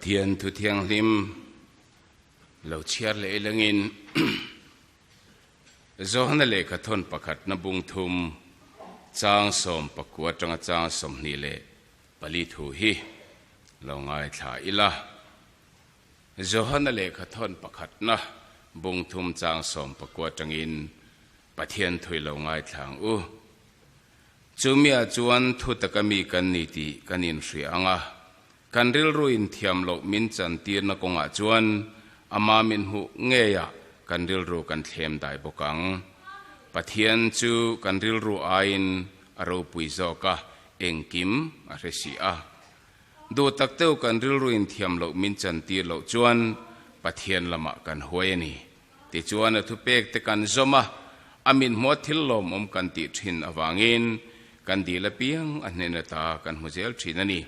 เทียนทุเทียงลิมเราเชียร์เลยละงินโจฮันเล่ขทนประคัดนบุงทุมจางสมประกวดจังจางสมนี่เล่ปลิทูฮีเราง่ายถ่ายละโจฮันเล่ขทนประคัดนะบุงทุมจางสมประกวดจังอินปะเทียนถุยเราง่ายทางจูเมียจวนทุตกมีกันนิติกันอินเสียงกันริลรุอินเทียมโลมินจันตีนกงจวนอามามินหุเงียกันริลรูกันเทมได้บกังปะเทียนจูกันริลรูไอินอรูปุยโจกะเองกิมอเรซีอาดูตักเต้ากันริลรูอินเทียมโลมินจันตีโลจวนปะเทียนละมากันหวยนี่ติจวนทุเปกตะกันจอมาอามินหมดทิลลมกันติทินอวางินกันดีละเปียงอันเนนตากันหัวเจลทินันี่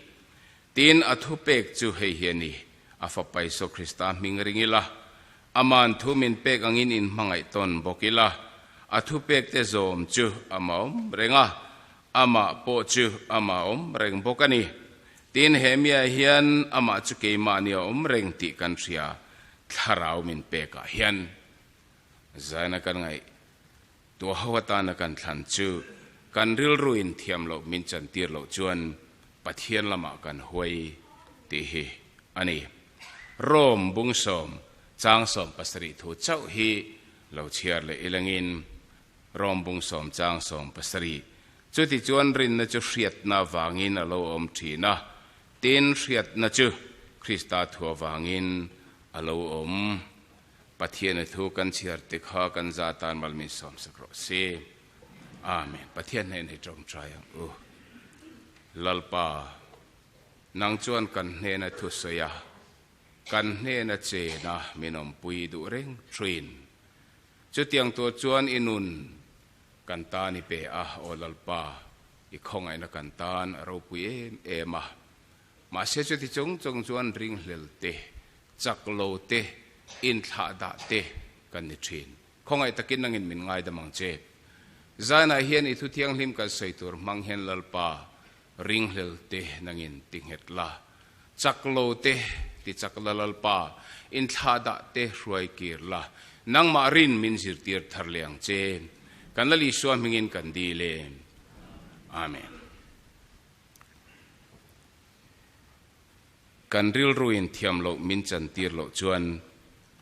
ตีนอัทุเปกจูเฮียนี่อาฟไปโซคริสตามิงริงิละอามันทุมินเปกอังอินมังไอตอนบอกิละอัทุเปกเตโซมจูอามาอมเรงะอามาโปจูอามาอมเรงบอกันี่ตีนเฮมียเฮียนอามาจุเกมานีอมเรงติกันเสียทาราวมินเปกเฮียนใจนักันไงตัวหัวตานักันทันจูกันริลรุอินเทียมโลมินจันตีโลจวนปะเทียนละมากันหวยตีฮีอันนี้โรมบุงสมจางสมปัสริทูเจ้าฮีเราเชียร์เลยอิลังอินโรมบุงสมจางสมปัสริจุดที่จวนรินนะจุเสียดนาวางินอโลอมทีนะตีนเสียดนะจุคริสตาทัววางินอโลอมปะเทียนทูกันเชียร์ติข้ากันซาตานมัลมิสมสกรสีอาเมนปะเทียนให้จงใจLalpa'n nang chuan kan hne na thu soya kan hne na che na minom pui du reng trin chu tiang to chuan inun kan ta ni pe o lalpa I khong ai na kan tan ro pui ema ma se chu ti chong chuan ring hlel te chak lo te in tha da te kan ni thin khong ai takin nangin min ngai da mang che zana hian I thu thiang hlim kan seitur mang hen lalpa ring hlel te nangin tinghet la chaklo te ti chaklalpa in thada te hruai kir la nang ma rin min zir tir thar liang chen kan lali suam mingin kan di le amen kan ril ruin thiam lo min chan tir lo chuan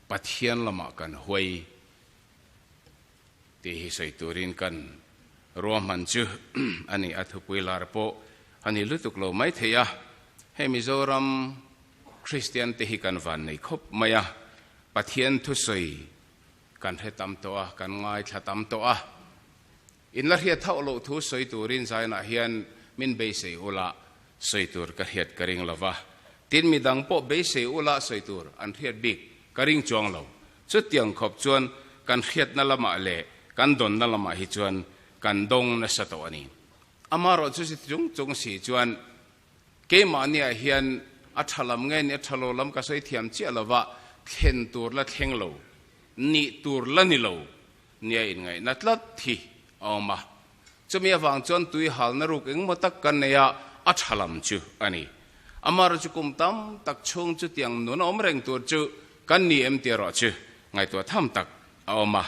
pathian lama kan hoi te hi sei turin kan ruam man chu ani athu puilar po ani lutuk lo mai theya he mizoram christian te hi kan van nei khop maya pathian thu soi kan he tam to a kan ngai thla tam to a in la hriat thau lo thu soi turin zaina hian min be sei ula soi tur ka hiat karing lova tin mi dang po be sei ula soi tur an hriat bik karing chuang lo chu tiang khop chuan kan hriat na lama le kan don na lama hi chuan kan dong na sa to ani amaro chu si chung si chuan ke mania hian athalam nge ni athalolam ka soi thiam chi alawa thlen tur la thleng lo ni tur la ni lo nia in ngai natlat thi awma chumi awang chon tui hal na ruk eng motak kan neya athalam chu ani amaro chu kum tam tak chung chu tiang nun om reng tur chu kan ni em te ro chu ngai to tham tak awma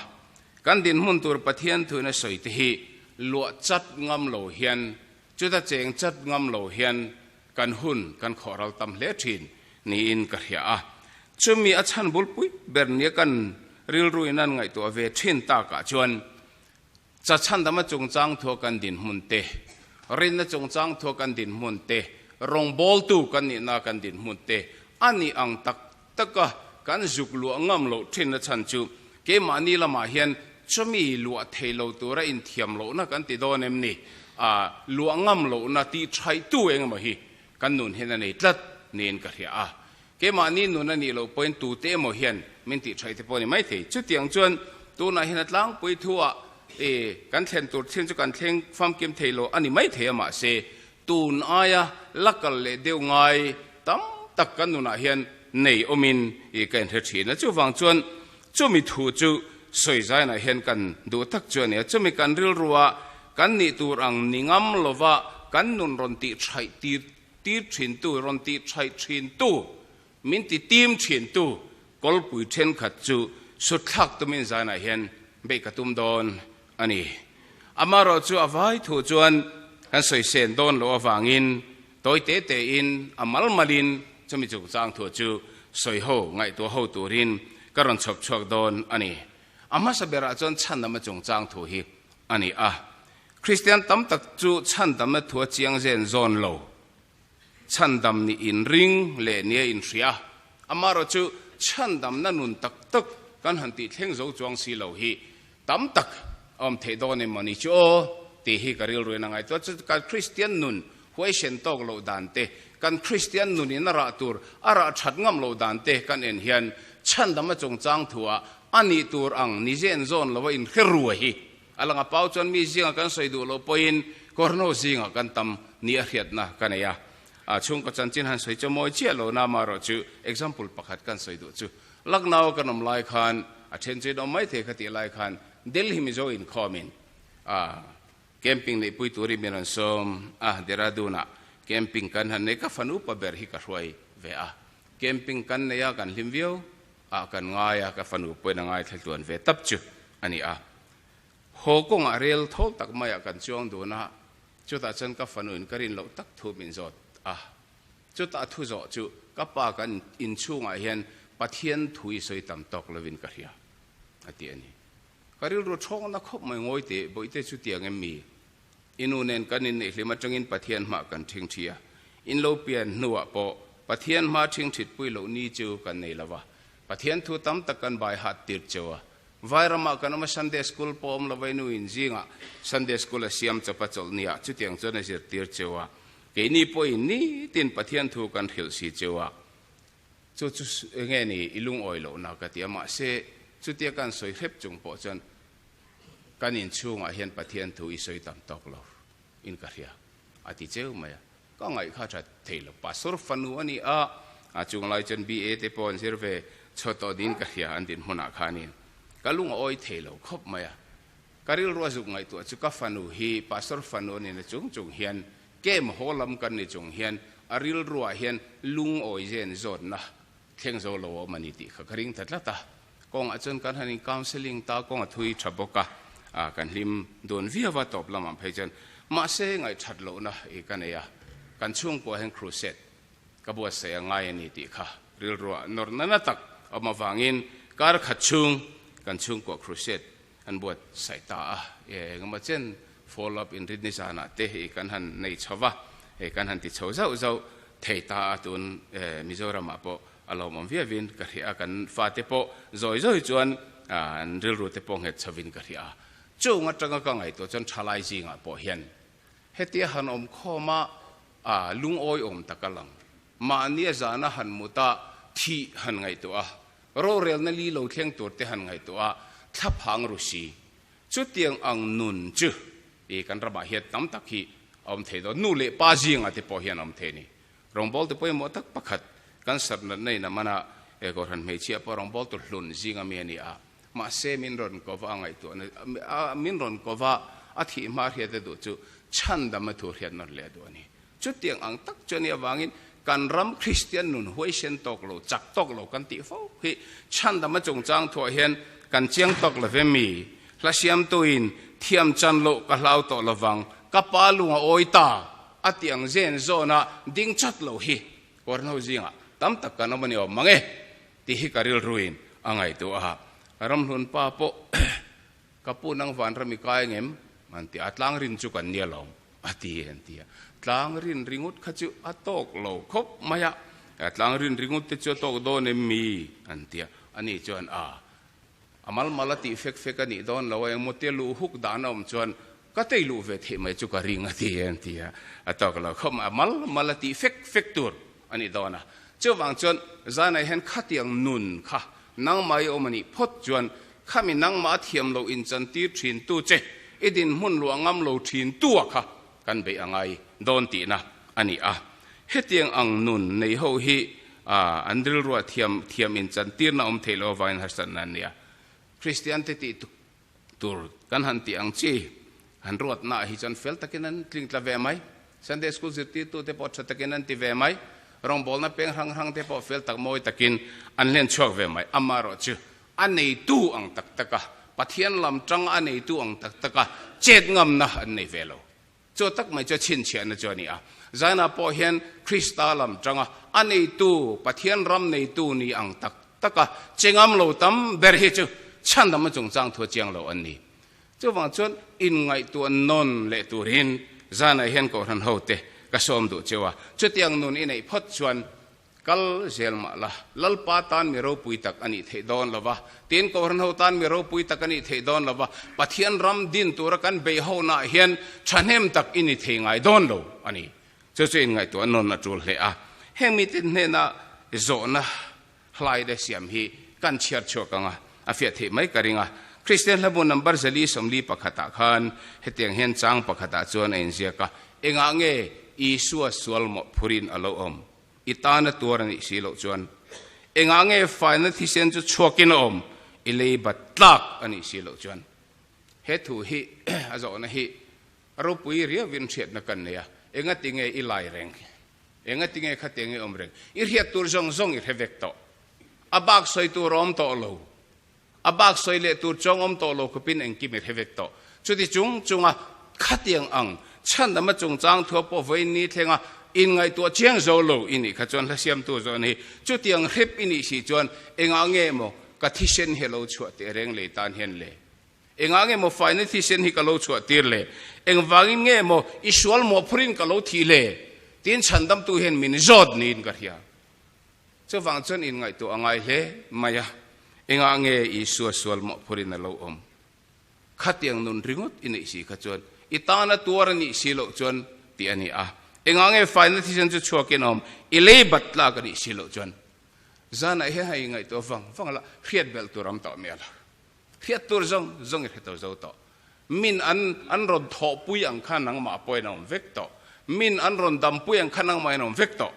kan din mun tur pathian thu na soi te hi lụa chắt ngâm lầu hiền chú ta chèn chắt ngâm lầu hiền kan hun kan khoral tam le thin ni in ka hia chumi achan bul pui bernia kan ril ruinan ngai to ve thin ta ka chuan cha chan dama chung chang tho kan din mun te rin na chung chang tho kan din mun te rong bol tu kan ni na kan din mun te ani ang tak taka kan juk lu ngam lo thin na chan chu ke mani lama hian chumi lua thelo tura in thiam lo na kan ti don em ni lua ngam lo na ti thai tu eng ma hi kan nun hen nei tlat nen ka hria ke ma ni nun ani lo point tu te mo hian min ti thai te poni mai the chu tiang chuan tu na hin atlang pui thua kan thlen tur thin chu kan thleng fam kim thelo ani mai the ma se tun aya lakal le deu ngai tam tak kan nun a hian nei omin kan the thina chu wang chuan chumi thu chu soi zai na hen kan du tak chuan ne chumi kan ril ruwa kan ni tur ang ningam lova kan nun ron ti thai ti thin tu ron ti thai thin tu มินติทีมเฉียนตูกอลปุยเทนขัดจูสุดทักตุมินจานาเห็นเบกตุมโดนอันนี้อามาเราจูอวัยถูจวนกันสวยเซนโดนโลวังอินตัวเตเตอินอามัลมาลินจะมีจุกจางถูจูสวยโหไงตัวโหตัวรินก็รันชกชกโดนอันนี้อามาสเบราจวนชันดำมาจงจางถูฮีอันนี้คริสเตียนตั้มตักจูชันดำมาถัวเจียงเซนโซนโลชันดำนี่อินริงเลเนียอินเสียอามาเราจูชันดำนั่นนุนตักตักกันหันติเท่งโจจวงสีเหลาฮีตั้มตักเทโดนในมันนี่จูตีฮีการิลรวยนังไงตัวจุดการคริสเตียนนุนหวยเชนตอกโลดานเตกันคริสเตียนนุนอินราตูร์อาราชัดงามโลดานเตกันเอ็นเฮียนชันดำมาจงจางถัวอันนี้ตูร์อังนิเจนโซนเราว่าอินเฮรัวฮีอะไรงั้นเป้าจนมีสิ่งกันใส่ดูโลปอินกอร์โนสิ่งกันตำนี่เฮียดนะกันเนี่ยช่วงก็จันจินหันใส่จะมวยเชี่ยโลนามาเราจู example ประคัดกันใส่ดูจูลักนาวกันนำลายคันเช่นจะต้องไม่เทคติลายคันเดลฮิมิโซอินคอมินแคมปิ้งในปุยตุริมิรันสมเดราดูนะแคมปิ้งกันหันในกัฟันุปเบอร์ฮิกะรวยเวแคมปิ้งกันในยากันลิมวิวกันง่ายกัฟันุปเป็นง่ายทั้งตัวเวตับจูอันนี้โฮกงเรียลทอตักไม่กันช่วงดูนะจุดอาจารย์กัฟันุนกรินเราตักทูมินจดจุดอาทุจจูกับปากันอินช่วงเห็นปะเทียนถุยสวยต่ำตกเลวินกะเรียอันนี้การิลรู้ช่องนักขบไม่งอยเตะบ่อยเตะชุดเตียงมีอินูเนนกันอินเอกลิมาจังอินปะเทียนมากันทิ้งเทียอินโลเปียนนัวปอปะเทียนมาทิ้งถิดปุยโลนี่จูกันในละวะปะเทียนทุตั้มตะกันใบหัดติดเจ้าไวรามากันมาซันเดย์สคูลปอมละไว้นูอินจิงซันเดย์สคูลเสียมจะปัจจุบันเนี่ยชุดเตียงจนในเสียติดเจ้าเกนี่ปอยนี่ตินปะเทียนทุกันหิลสีเจ้าจุดเงี้ยนี่อิลุงออยโลนักที่มาเสจุดเดียกันสวยเห็บจงปอจันกันอินช่วงเห็นปะเทียนถุยสวยต่ำตกเราอินกะเรียอาทิเจ้าไหมก็ไงข้าจะเทลปัสสุรฟันูอันนี้จุงไลจันบีเอเตปอนเซอร์เวชดต่อดินกะเรียอันดินหัวหน้าขานินก็ลุงออยเทลครบไหมการิลรัวจุงไงตัวจุกฟันูฮีปัสสุรฟันูนี่นะจงเฮียนเกมโฮลัมกันนี่จงเฮียนอาริลรัวเฮียนลุงออยเจนจดนะเข่งโซโลมันนี่ติขกริงทัดละตากองอาจารย์กันฮันนี่คาวเซลิงตากองทุยชับกะกันลิมโดนวิวาตบละมันเพจันมาเสงไอชัดโลนะเอกันเนี่ยกันช่วงกว่าแห่งครูเซตกบฏเสียงไงนี่ติค่ะริลรัวนอร์นันตักเอามาฟังอินการขัดชุงกันช่วงกว่าครูเซตอันบวชสายตาก็มาเช่น follow up in ริดนิสานะเตะกันหันในชาวะกันหันติชาวเจ้าเทตาตุนมิโซรามาปอารมณ์วิวินกะเรียกันฟาเตปจอยจวนริลรูเตปงเฮชวินกะเรียจู่งัดจังกังไอตัวจนชาลายจิงปอเฮียนเฮติหันข้อมาลุงโอยตะกลังมาเนียจานะหันมุตาที่หันไงตัวโรเรลนั่นลีโลเทียงตัวเตหันไงตัวทับหังรุสีจุดเตียงอังนุนจุกันระบาดเฮตตั้มตะคีเทโดนูเลป้าจิงเตปอเฮียนเทนี่รองบอลเตปอยมอตักปักขัดกันสับนั่นในน้ำมันก็ทันไม่เชื่อพอรองบอลตุลุนจิงเมียนี่มาเซมินรอนกว่าไงตัวนั้นมินรอนกว่าอาทิมาเรียดดูจูชันดำมาถูเรียนนั่นเลยตัวนี้จุดเตียงอังตักจนเนี่ยวางินการรำคริสเตียนนุนหวยเชนตกโลจักตกโลกันติฟ้าฮีชันดำมาจงจางถั่วเห็นกันเจียงตกละเวมีละเสียมตัวอินเทียมจันโลกะลาวตละวังกับปาลุงโอยตาอาเตียงเจนโซนะดิ้งชัดโลฮีกอร์นเอาจิงตั้มตักกันเอามันยอมมังที่ฮิการิลรุอินอังไงตัวรำลุนป้าโปกับปูนังวันรำมีกายเงมมันที่อัตลังรินจุกันเนี่ยลงอันที่ตลังรินริงุดขจุอัตกโลคบมายะอัตลังรินริงุดที่จุตกโดนมีอันนี้จวนอามัลมาลติเฟกกันนี่โดนเราเองมุตเตลูฮุกดานอมจวนก็เตลูเวทีไม่จุกริงอันที่อัตกโลคบอามัลมาลติเฟกตัวอันนี้โดนเจ้าวังจวนจานายเห็นขัดยังนุนค่ะนังไม่อมันนี่พดจวนข้ามีนังมาเทียมโลอินจันตีถินตู้เจอีดินหุ่นหลวงงามโลถินตัวค่ะกันไปยังไงโดนตีนะอันนี้เฮตียงอังนุนในห้องฮีอันดิลรัวเทียมอินจันตีน่าเทโลวายน์ฮัสตันนั่นเนี่ยคริสเตียนเตติตูร์กันหันตีอังจีหันรวดน่าฮิจันเฟลตะกินันทลิงตะเวไหมซันเดย์สคูลสิตีตัวเตปอดตะกินันตีเวไหม Rawngbawlna peng hang te pawh fel tak mawi takin an len chuak ve mai amaro chu an nei tu ang tak taka pathian lam tang an nei tu ang tak taka chet ngam na an nei velo chu tak mai chu chin chian na chu ni a zana pawh hian Krista lam tanga an nei tu pathian ram nei tu ni ang tak taka chengam lo tam ber hi chu chan dam chung chang tho chiang lo an ni chu wang chon in ngai tu non le turin zana hian ko ran ho te ka som du chewa chu tiang nun in ei phot chuan kal zelma la lalpa tan mi ro pui tak ani thei don lova tin ko ran ho tan mi ro pui tak ani thei don lova pathian ram din tur kan Vaiho na hian thanem tak ini thei ngai don lo ani chu chu in ngai tu non na tul hle a hemi tin ne na zo na hlai de siam hi kan chiar chokanga afia thei mai karinga Christian labu number zali somli pakhata khan hetiang hen chang pakhata chuan ein ziaka engnge isua sualmo phurin alawm itana tuarani silo chuan engnge final thisen chu chokin om ilei batlak ani silo chuan he thu hi azona hi ropui ria vin thiat na kan neya engatinge ilai reng engatinge khatenge omreng I hriat tur zawng I hevek to abak soi tu rom to lo abak soi le tur chong om to lo kupin engki me hevek to chuti chunga khatiang ang chan dama chung chang thua po voi ni thenga in ngai tu chiang zo lo ini kha chon la siam tu zo ni chu tiang hrip ini si chon engnge mo ka thisen hello chua te reng le tan hen le engnge mo final thisen hi ka lo chua tir le engwangin nge mo isual mo phurin ka lo thi le tin chandam tu hen min zot nin ka hia chu wang chon in ngai tu angai le maya engnge isu sual mo phurin lo om khatiang nun ringot ini si kha chon itana tuarani silo chuan ti ani a engnge final thisen chu chuakin om ilei batla ka ni silo chuan zana he hai ngai to wang la hriat bel turam ta mela hriat tur zawng he to zo to min an ron tho pui ang khan ang ma poi nom vek to min an ron dam pui ang khan ang mai nom vek to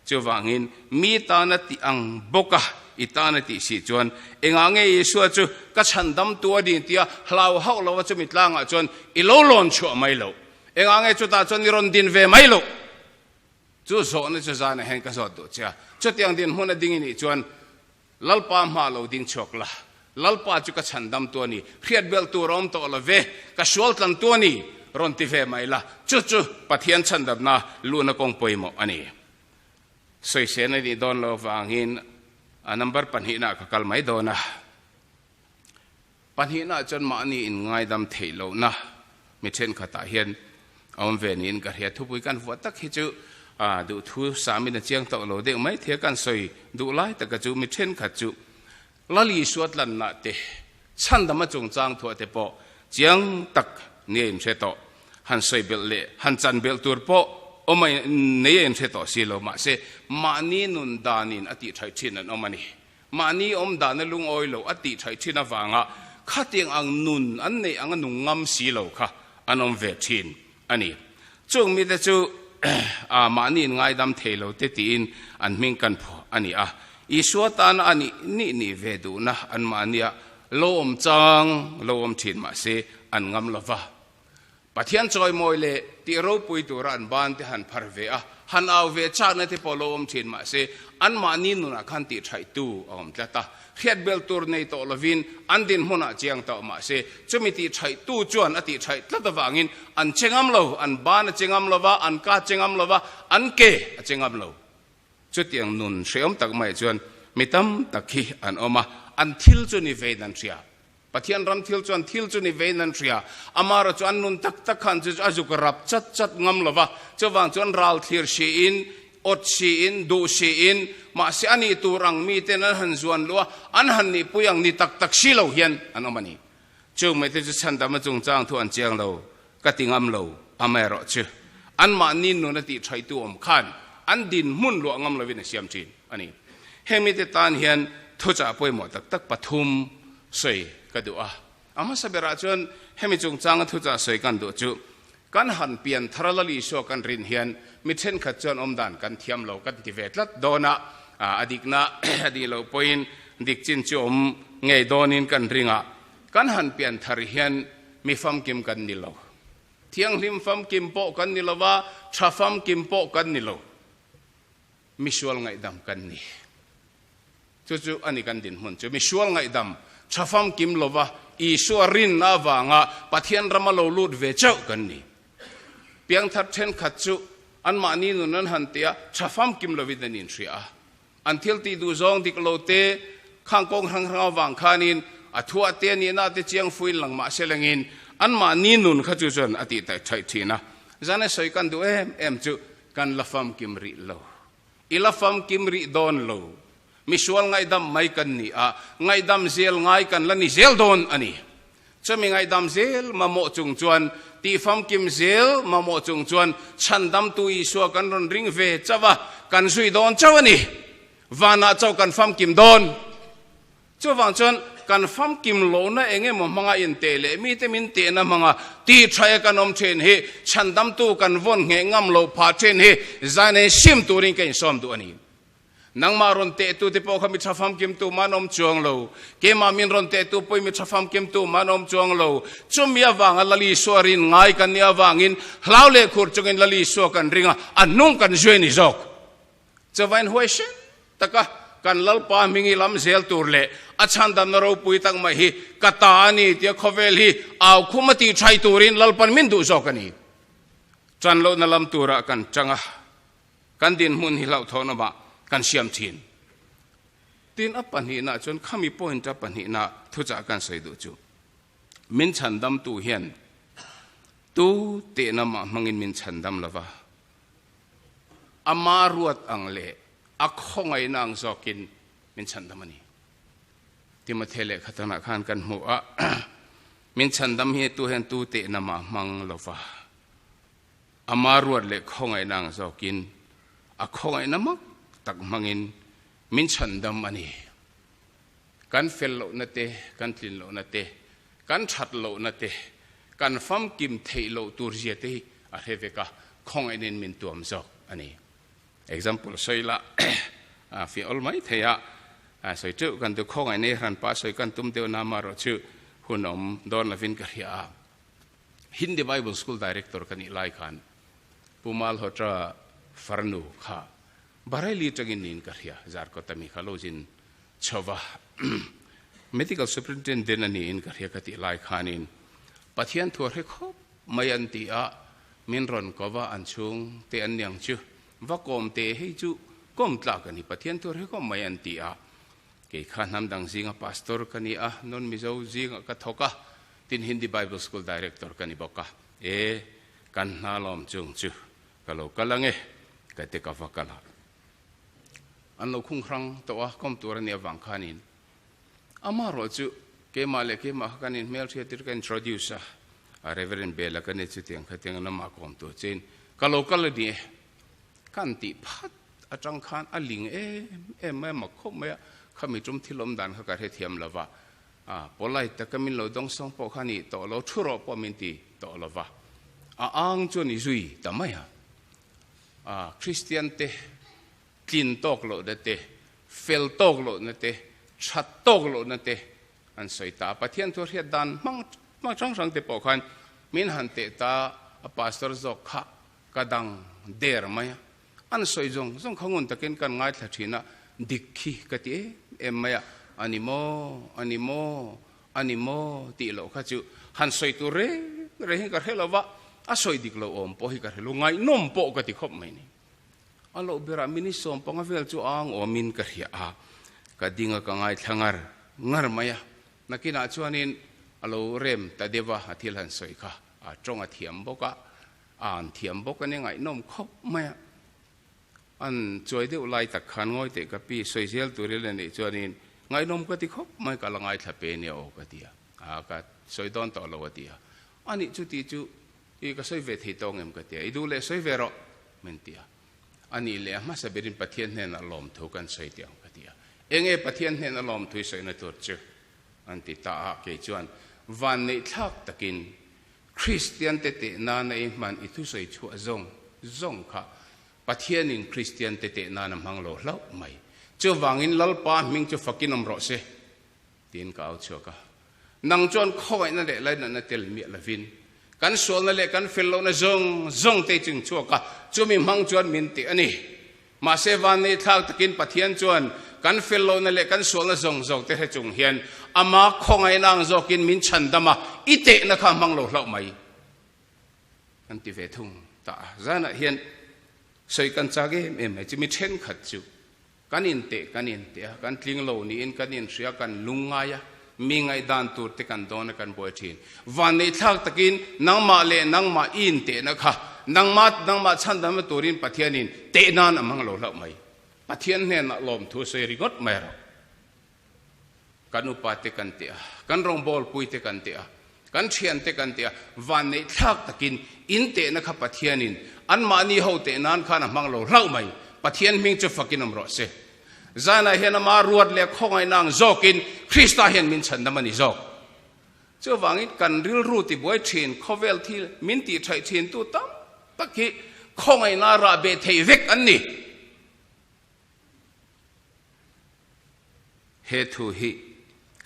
chu wangin mi ta na ti ang boka itana ti si chuan engnge Yesu chu ka chandam tu adi tia hlau hau lo chu mitlanga chuan ilolon chu mai lo engnge chu ta chuan ron din ve mai lo chu zo na chu zana hen ka zo do cha chu tiang din huna ding ni chuan lalpa ma lo ding chokla lalpa chu ka chandam tu ni hriat bel tu rom to lo ve ka shol tlan tu ni ron ti ve mai la chu pathian chandam na lu na kong poimo ani soi se na di don lo wangin number panhina ka kalmai dona panhina chon mani in ngai dam theilo na mi then khata hian om venin ka hria thupui kan wa tak hi chu du thu sami na chiang to lo de mai the kan soi du lai ta ka chu mi then kha chu lali suat lan na te chan dama chung chang tho te po chiang tak nein se to han soi bel le han chan bel tur po omai nein se to silo ma se mani nun danin ati thai thin an omani mani om dan lung oi lo ati thai thin awanga khatiang ang nun an nei ang nu ngam silo kha anom ve thin ani chung mi te chu mani ngai dam thelo te tin an ming kan pho ani a iswatan ani ni ve du na an mania lom chang lom thin ma se an ngam lova pathian choi moi le ti ro pui tu ran ban te han phar ve a han aw ve cha na te polo om thin ma se an mani nu na khan ti thai tu om tlata hriat bel tur nei to lovin an din huna chiang to ma se chumi ti thai tu chuan ati thai tlata wangin an chengam lo an ban chengam lova an ka chengam lova an ke chengam lo chu tiang nun hreom tak mai chuan mitam takhi an oma an thil chu ni ve dan thria pathian ram thil chu ni ve nan thria amara chu an nun tak tak khan chu azuk rap chat ngam lova chawang chuan ral thlir shi in ot shi in du shi in ma se ani turang mi ten an han zuan lo an han ni puyang ni tak shi lo hian an omani chu me te chu chan dam chung chang thu an chiang lo ka tingam lo amero chu an ma nin no na ti thai tu om khan an din mun lo ngam lo win siam chin ani hemi te tan hian thu cha poi mo tak pathum soi kadua ama sabera chuan hemi chung chang thu cha soi kan du chu kan han pian tharalali so kan rin hian mi then khat chuan omdan kan thiam lo kan ti vetlat dona adikna adi lo point dik chin chu om ngei donin kan ringa kan han pian thar hian mi fam kim kan ni lo thiang hlim fam kim po kan ni lova tha fam kim po kan ni lo มิชวลไงดำกันนี่จู่ๆอันนี้กันดินหุ่นจู่มิชวลไงดำชาฟัมกิมโลวะอีชัวรินนาวางะปะเทียนรำมาโลลูดเวเจ้ากันนี่เพียงทัดเช่นขัดจู่อันมานี่นุนันหันเตียชาฟัมกิมโลวิดนินเสียอันเที่ยวตีดูซองดิกโลเตข้างกงข้างวางขานินอัทัวเตียนี่น่าจะเจียงฟุยหลังมาเสลงินอันมานี่นุนขัดจู่จนอติแต่ใช่ทีนะจันเนสอยกันดูจู่กันละฟัมกิมริโลอีละฟัมกิมริโดนโลมิชวลไงดำไม่กันนี่ไงดำเซลไงกันละนี่เซลโดนอันนี้จะมีไงดำเซลมาโมจุงจวนตีฟัมกิมเซลมาโมจุงจวนฉันดำตุยสัวกันรอนริงเวจ้าวะกันสุยโดนเจ้านี่วานาเจ้ากันฟัมกิมโดนเจ้าวังจวนกันฟัมกิมโลนะเองมันมังอินเตเลมีแต่มินเตนะมังตีใช้กันอมเทนเฮฉันดำตุกันวนเงงำโลพาเทนเฮจานเนชิมตุริงกันซ้อมดูอันนี้นังมารอนเตตุที่พอขมิชฟัมกิมตูมานอมจวงโลเกมามินรอนเตตุปอยมิชฟัมกิมตูมานอมจวงโลจุมยาวังลลีสวรินง่ายกันยาวังอินฮลาวเลขุดจงอินลลีสวกันริงอันนุ่งกันจวยนิจอกจะวันหัวเชนตะกะกันลลปามิงิลำเซลตูร์เลอัชันดำนรกปุยตังมาฮีกตานีเตียขเวลฮีเอาคุมตีชัยตูรินลลปันมินดูจอกกันนี้จันโลนลำตูระกันจังะกันดินมุนฮิลาวทอนมากันเชียมทีนตีนอัปปันหินาจนข้ามีพอยน์จับปันหินาทุจักกันใส่ดูจูมินฉันดำตูเฮียนตูเตนมามังอินมินฉันดำละวะอามารวดอังเลอักข้องไอ้นางจอกินมินฉันดำนี่ที่มาเทเลขัตนาคานกันหัวมินฉันดำเฮียตูเห็นตูเตนมามังละวะอามารวดเลข้องไอ้นางจอกินอักข้องไอ้นมักตักมังอินมินฉันดำอันนี้กันเฟลโลนัตเตกันทินโลนัตเตกันชัดโลนัตเตกันฟัมกิมเทโลตุรเจียเตอะไรเวกะคงไอเนนมินตัวมจอกอันนี้ example สอยละฟิออลไม่เทียสอยจุกันตัวคงไอเนรันป้าสอยกันตุ้มเดียวนามาโรจูหุ่นอมดอนลาวินกะเฮียฮินดีไบเบิลสคูลดีเรคเตอร์กันอีไลคันปูมาลฮอตราฟาร์นูค่ะบารายลีจังอินนินกะเฮียจาร์กอตมีขลุ่จินชาวะmedical superintendent ani in ka kati lai khanin pathian thor he khop mayan ti a min ron kowa anchung te anyang chu wa kom te he chu kom tla kani pathian thor he kom mayan ti a ke khanam dang jinga pastor kani a non mizo jinga ka thoka tin hindi bible school director kani boka kan alawm chung chu kalo kalange ka te ka vakala an lo khung khrang to a kom tur ani awang khanin amaro chu ke male ke ma kanin mel theater kan introduce a reverend bela kan chu tiang khateng na ma kom to chen ka local ni kan ti phat atang khan aling ma ma khom ma khami tum thilom dan kha ka the thiam lawa polai ta kamin lo dong song po khani to lo thuro po min ti to lawa ang chu ni zui tamaya christian te tin tok lo de te fel tok lo na teชัดโตกโลนั่นเตอันสวยตาปะเทียนตัวเรียดดันมังช่องเตปอคันมินหันเตตาปาสตอร์จอกขะกระดังเดร์ไหมอันสวยจงเขาเงินตะเกินกันง่ายทัดทีน่ะดิกขี้กะติไหมอันนี้โมตีโลข้าจูหันสวยตัวเร่หิกันเฮลวะอ่ะสวยดิกโลอมพอหิกันเฮลง่ายนุ่มโปกะติขบไหมนี่อันโลเบรามินิสอมปังเวลจูอังอมินกะเฮียกดิ้งก็ง่ายทั้งงารมายนักกินอาชวนินอโลเรมแต่เดวะที่หลันสวยค่ะจงเทียมบกเทียมบกนี่ไงนมคบมายอันช่วยเดี๋ยวไล่ตักขันง่อยเตะกับปีสวยเซลตัวเรื่องนี้ชวนินไงนมก็ติคบไม่ก็ละไงทับเป็นเนี่ยโอ้ก็เดียก็สวยตอนต่อเราก็เดียอันนี้จุดที่จุอีก็สวยเวทีตรงเอ็มก็เดียอีดูเลยสวยเวรอเหมือนเดียอันนี้เลยมาสเบรินปะเทียนเนี่ยอารมณ์ถูกกันสวยเดียวก็เดียengnge pathian hen alawm thui soi na tur chu anti ta ke chuan van nei thak takin christian te na na man I thu soi chu zawng kha pathian in christian te na na mang lo hlau mai chu wangin lalpa ming chu fakin amro se tin ka au chu ka nang chuan khoi na le lai na tel mi lavin kan sol na le kan fel lo na zawng te chung chu ka chu mi mang chuan min te ani มาเซวันในทางตะกินปะเทียนจวนกันเฟลโลนั่นแหละกันสวนละจงเตะจงเฮียนอามาคงไอ้นางจกินมินชันดามาอิเตะนะครับมังโลเหล่าไม่กันติเวทุงตาจานะเฮียนสวยกันจากเอ็มจะมีเช่นขัดจูกันอินเตะกันทิ้งโลนี่อินกันอินเสียกันลุงไงมีไงดานตัวเตกันโดนกันบ่อยทีนวันในทางตะกินนังมาเล่นังมาอินเตะนะคะนังมาชันดามาตัวรินปะเทียนินเตะนานมังโลเหล่าไม่ปะเทียนเนี่ยนักลมทุเสริงดไม่หรอกกันอุปาเตกันเตะกันรองบอลปุยเตกันเตะกันเชียนเตกันเตะวันในทางตะกินอินเตะนะคะปะเทียนินอันมานี่เขาเตะนานข้านะมังโลเหล่าไม่ปะเทียนมิงจะฟักินอมรสเซจานะเห็นมารวดเลี้ยข้องไอ้นางจกินคริสต์เห็นมินฉันดามันนี่จกเจ้าวังอินกันริลรูติบวยเชนข้อเวลที่มินตีใช้เชนตัวตั้มตะกี้ข้องไอ้นาราเบเทเวกอันนี้เฮตุฮิ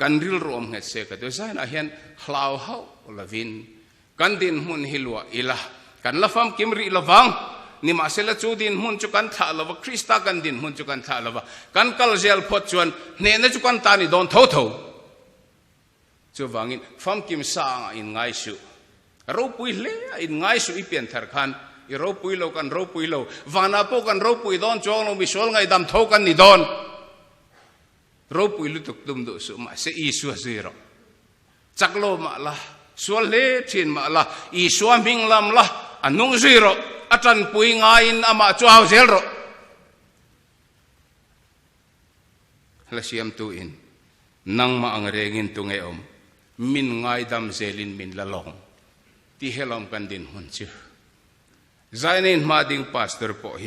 กันริลรวมเงเสกตัวจานะเห็นฮลาวเฮาลาวินกันดินมุนฮิลวะอิละกันละฟัมกิมริละวังนี่มาเสละจูดินหุ่นจุกันท่าลวะคริสต์กันดินหุ่นจุกันท่าลวะกันกัลเจลพอดจวนเนนจุกันตานี่โดนท้อจูวังอินฟัมกิมสางอินไงสุรูปุยเล่อินไงสุอีเปียนเถรคันอีรูปุยโลกันรูปุยโลวานาโปกันรูปุยโดนจองลงมิชอลไงดำท้อกันนี่โดนรูปุยลุตุกดุมดุสุมาเสอีสัวซีโรจักโลมาละสัวเล่ชินมาละอีสัวมิงลำละอันนุ่งซีโรอาจารย์ปุยงายินอามาจ้าวเซลโรละเสียมตุอินนังมาอังเรงอินตุงเออมมินงายดำเซลินมินละลองที่เฮลอมกันดินหุ่นชื่อใจนินมาดิ่งพาสเตอร์ปอย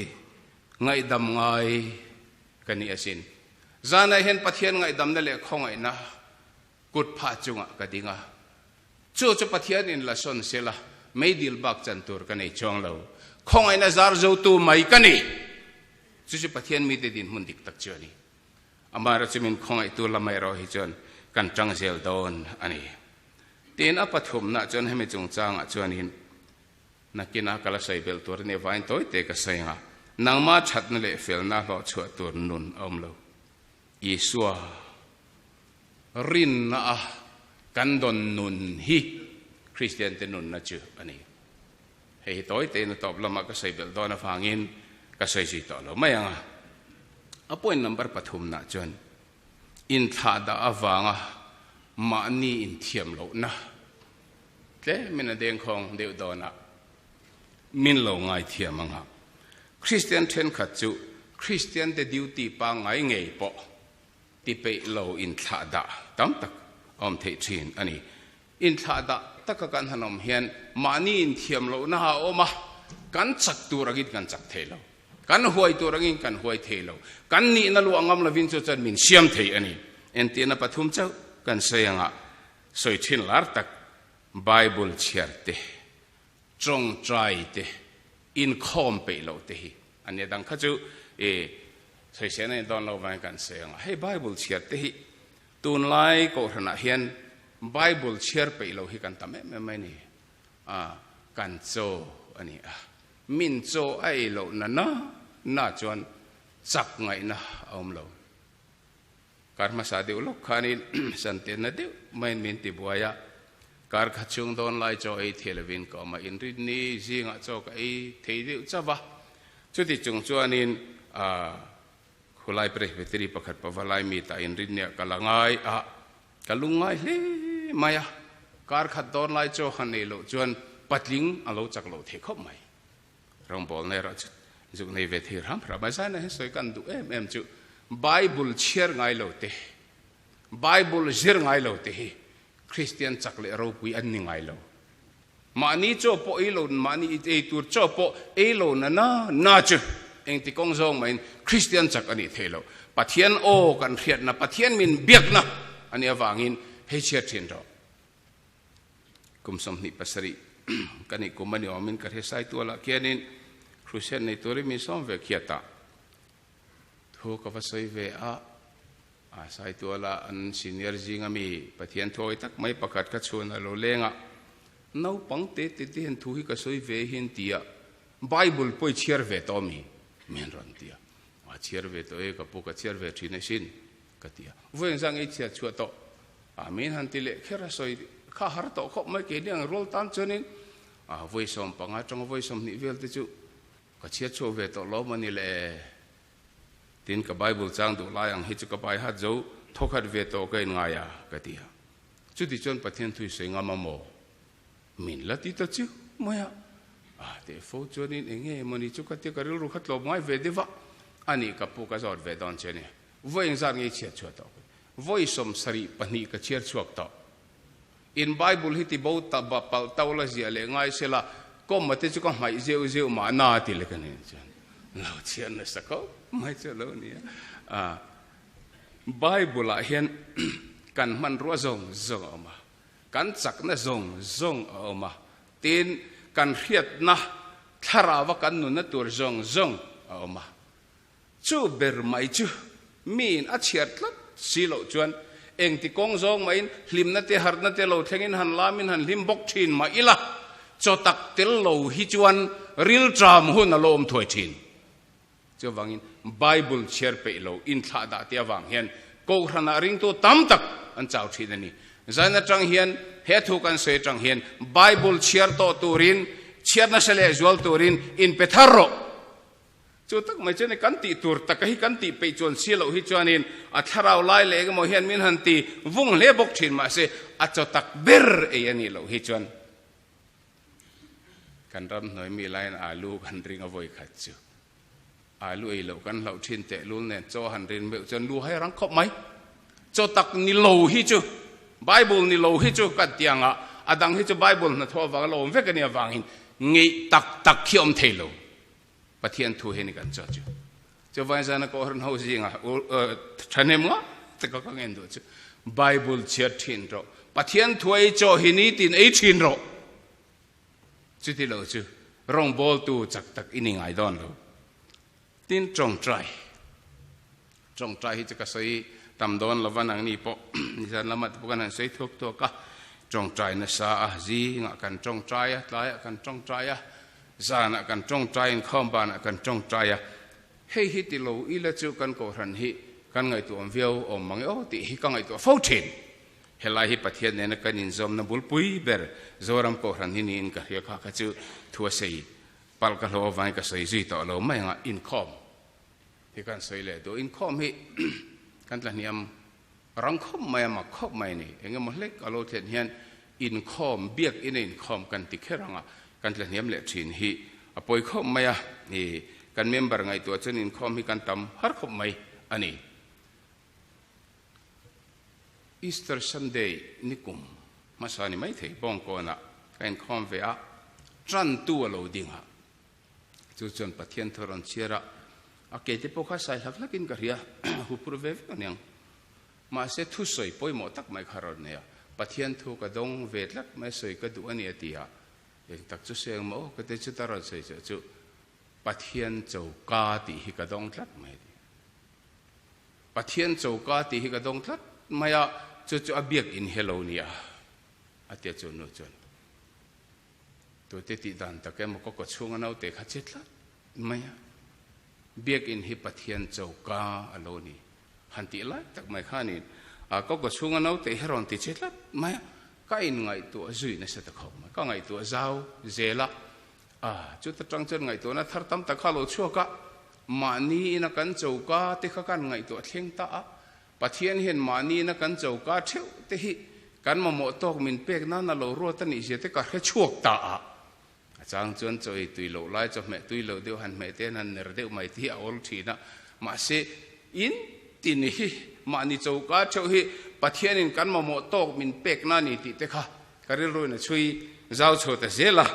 งายดำงายกันนี่สินจานายเห็นปะเทียนงายดำนั่นแหละข้องไอ้นะกุดพาจุงะกันดิ่งจู่จะปะเทียนอินละสนเสละไม่ดิลบักจันตูร์กันไอ้จองเราข้องไอ้นะซาร์จูตูไม่กันนี่จู่จะปะเทียนมีแต่ดินหุ่นดิกตักเจอนี่อามาเราจะมีข้องไอ้ตัวละไม่รอให้จนกันจังเซลโดนอันนี้เตียนอปัทุมนะจนให้ไม่จงจางจวนหินนักกินอากาศใส่เบลตัวนี้ไว้ตัวเตกใส่งานางมาชัดนั่นแหละเฟลน่าหล่อชัวตัวนุนอมโลอีสัวรินนะกันดนนุนฮิคริสเตียนเตนุนนะจืออันนี้ให้ตัวเตนตอบละมาก็ใส่เบลตัวนะฟังอินก็ใส่สิต่อแล้วไม่ยังอป่วยนัมเบอร์ปฐุมนะจนอินทาดาอวังมานีอินเทียมโลนะเจ้มินเดียงของเดียวดอนะมินโลงไงเทียมังฮะคริสเตียนเทนขัดจูคริสเตียนเดดิวตีปังไงเงยปอที่ไปโลอินทาดาตั้งตักอมเทชินอันนี้อินทาดาตักกันหนอมเฮียนมานีอินเทียมโลนะฮะโอมากันจักตัวรักิดกันจักเทโลกันหวยตัวรักินกันหวยเทโลกันนี่นั่นลวงงามละวินจุจันมินเชียมเทอันนี้เอ็นเตียนปฐุมเจ้ากันเสียงะสวยชินลาร์ตักไบเบิลเชียร์เตจงใจเตอินคอมไปโลเตอันนี้ดังข้าจูสวยเสียในตอนเราไปกันเสียงให้ไบเบิลเชียร์เตตูนไลก็ขณะเห็นไบเบิลเชียร์ไปโลให้กันทำไม่นี่กันโจอันนี้มินโจไอโลนั่นนะน่าจวนจักไงนะอมโลkarma sadi ulok khanin santen na deu main minti buaya kar khachung don lai cho ei thelvin ko ma inri ni jinga cho ka ei theideu chawa chuti chung chuanin khulai presbytery pakhat pawalai mi ta inri ne kalangai kalungai le maya kar khat don lai cho hanei lo chuan patling alo chaklo the khop mai Rawngbawlna ra chung nei ve thir ham pra ba sa na he soi kan du em chu Bible share ngai lo te Bible share ngai lo te Christian chakle ro pui an ni ngai lo mani cho po elo mani e tur cho po elo na chu eng ti kong zawng main Christian chak ani thelo pathian o kan hriat na pathian min biak na ani awangin he chia thin ro kum som ni pasari kani kumani omin ka he sai tu la kianin Christian nei tori mi som ve khiata thu ka vasoi ve sai tu la an senior jinga mi pathian thoi tak mai pakat ka chuna lo lenga no pang te hen thu hi ka soi ve hin tia Bible poi chiar ve to mi men ron tia เชียร์เวตัวเองกับพวกเชียร์เวทีในสิ้นก็ตีเว้นสังเอเชียชัวโตมีหันติเลแค่ระสอยข้าหาร์โตเขาไม่เกี่ยงโรลตันจนินเว้ยสมปังอาจงเว้ยสมนิเวลติจุก็เชียร์ชัวเวตัวล้อมันนี่แหละทินกับไบเบิลจังดูลายอังฮิจกับไปฮัดโจทกัดเวตัวก็ยังไงก็ตีจุดที่จนประเทศทุยเสียงมาโมมินละติตจิไม่แต่โฟจนินเองมันนี่จุกติการุรุขัดลมไม่เวดิวะอันนี้กับพวกจอดเวดอนเชนี่เว้ยสังเอเชียชัวโตเว้ยสมสรีปนิกเชียร์ชัวโตอินไบเบิลฮิติบูตบับปัลตาวลาเจียเลงไงเสละก็มาที่จุกไม่เจียวมาหน้าติเลกันนี่จันเราเชียร์นะสักเขาไม่เจอแล้วเนี่ยไบเบิลเห็นกันมันรัวซงออกมากันจักนะซงออกมาตีนกันเรียดนะทาราวกันนุนตัวซงออกมาจูเบอร์ไม่จูมีนอาเชียร์ลัดสิโลจวนเองที่กงซงไม่ลิมนัดเฮาร์นัดเราเทงินหันลามินหันลิมบกชินมาอีละจอตักเตลโลฮิจวนริลจามหุ่นอารมณ์ถวยชินเจ้าวังอินไบเบิลเชียร์ไปโลอินทาดาเตียวังเห็นกูขนาริงตัวตั้มตักอันเจ้าชีนนี่ใจนัดจังเห็นเหตุกันเสียจังเห็นไบเบิลเชียร์โตตูรินเชียร์นัสเลจวลตูรินอินเปทาร์โรจุดตักไม่ใช่ในกันติตูร์ตักให้กันติไปจวนเสียโลฮิจวนินอัฐราวไล่เล็กโมเห็นมินหันตีวุ้งเล็บกชินมาเสอัจจตักเบอร์เอียนี่โลฮิจวนกันรำหน่อยมีไลน์อาลูกันริงเอาไว้ขัดจูอาลูไอ้เหล่ากันเหล่าชินเตะลูเนี่ยโจหันรินเบลจนลูให้รังคบไหมโจตักนิโลฮิจูไบเบิลนิโลฮิจูกัดเตียงอ่ะดังฮิจูไบเบิลนะทั่ววังโลมเวกันเนี่ยวังหินงี้ตักเขียมเทโลปะเทียนทูเฮนิกันจูจะวันจันทร์ก็หันหัวจิงฉันเองมั้งแต่ก็กังเงินดูจูไบเบิลเชียร์ทินโรปะเทียนทูไอโจหินีตินไอทินโรจุดที่เราจูร้องบอลตูจักตักอินิงไอดอนโลตินจงใจที่จะกระใสตำดอนละวันอันนี้พอนิสัยละมัดพวกนั้นใส่ทุกตัวก็จงใจนะสาจีงะกันจงใจลายกันจงใจซานะกันจงใจข้อมบานกันจงใจเฮ้ยฮิติโลอีละจูกันโกรันฮิกันไงตัววิวอมมังโอติฮิกันไงตัวฟูชินเฮลายฮิปะเทียนเนี่ยกันอินซอมนับุลปุยเบอร์จอรัมโกรันฮินี่อินกะเฮียข้าก็จูทัวเซย์ปัลกะโลวายกะเซย์จีต่อโลไม่งะอินคอมที่กันเซย์เลยตัวอินคอมฮิกันละเนี่ยรังคอมไม่มาคอมไม่นี่เองก็มันเล็กอโลเทนเฮียนอินคอมเบียกอินคอมกันติแค่รังกันละเนี่ยเล็กชินฮิอปอยคอมไม่นี่กันเมมเบอร์ไงตัวเช่นอินคอมฮิกันทำฮาร์คอมไม่อันนี้อีสเตอร์ซันเดย์นิคุมมาสานี่ไม่ถึงบองก่อนละกันคอมเวียจันตัวโลดิ้งฮะจุดจนปะเทียนทรอนเชียระอาเกติพวกเขาใส่หักลักินกันเรียหุบรูเวฟกันยังมาเสทุสอยป่วยหมดตักไม่ขารอนเนี่ยปะเทียนทุกกระดงเวทลักไม่สอยกระดูอันนี้ตีฮะยังตักจุเสียงหมอกระเตจุตารใส่จุปะเทียนเจ้ากาตีฮิกระดงลักไม่ดีปะเทียนเจ้ากาตีฮิกระดงลักไม่อะจุอเบียกอินเฮโลเนี่ยอาเตียจุนโนจุนตัวเตติดันตะแกมก็กดช่วงนั้นเอาเตะขัดเจ็ดลักไม่อะเบียกอินฮิปะเทียนเจ้ากาอโลนีหันติไลตักไม่ข้านี่ก็ช่วงนั้นเอาแต่เฮรอนติเจ็ดลัดไม่ก็อินไงตัวจุยในสัตว์เขาก็ไงตัวเจ้าเจละจุดจังเจนไงตัวนั้นทัดตั้มตะข้าโลชั่วก็มานีนักกันเจ้ากาติข้ากันไงตัวเทียงตาปะเทียนเห็นมานีนักกันเจ้ากาเที่ยวติฮิกันมาหมดตอกมินเปกนั่นน่ะโลรัวตันอีเจติก็แค่ชั่วตาจางจวนจอยตุยโลไล่จะแม่ตุยโลเดียวหันแม่เต้นหันเนรเดียวไม่ที่เอาทีนะมาเสอินตินฮีมานิจูกาเจ้าฮีปะเทียนินกันมาหมดโตกมินเป็กนั่นนี่ติเตค่ะการิรุนช่วยเจ้าโชตเสละ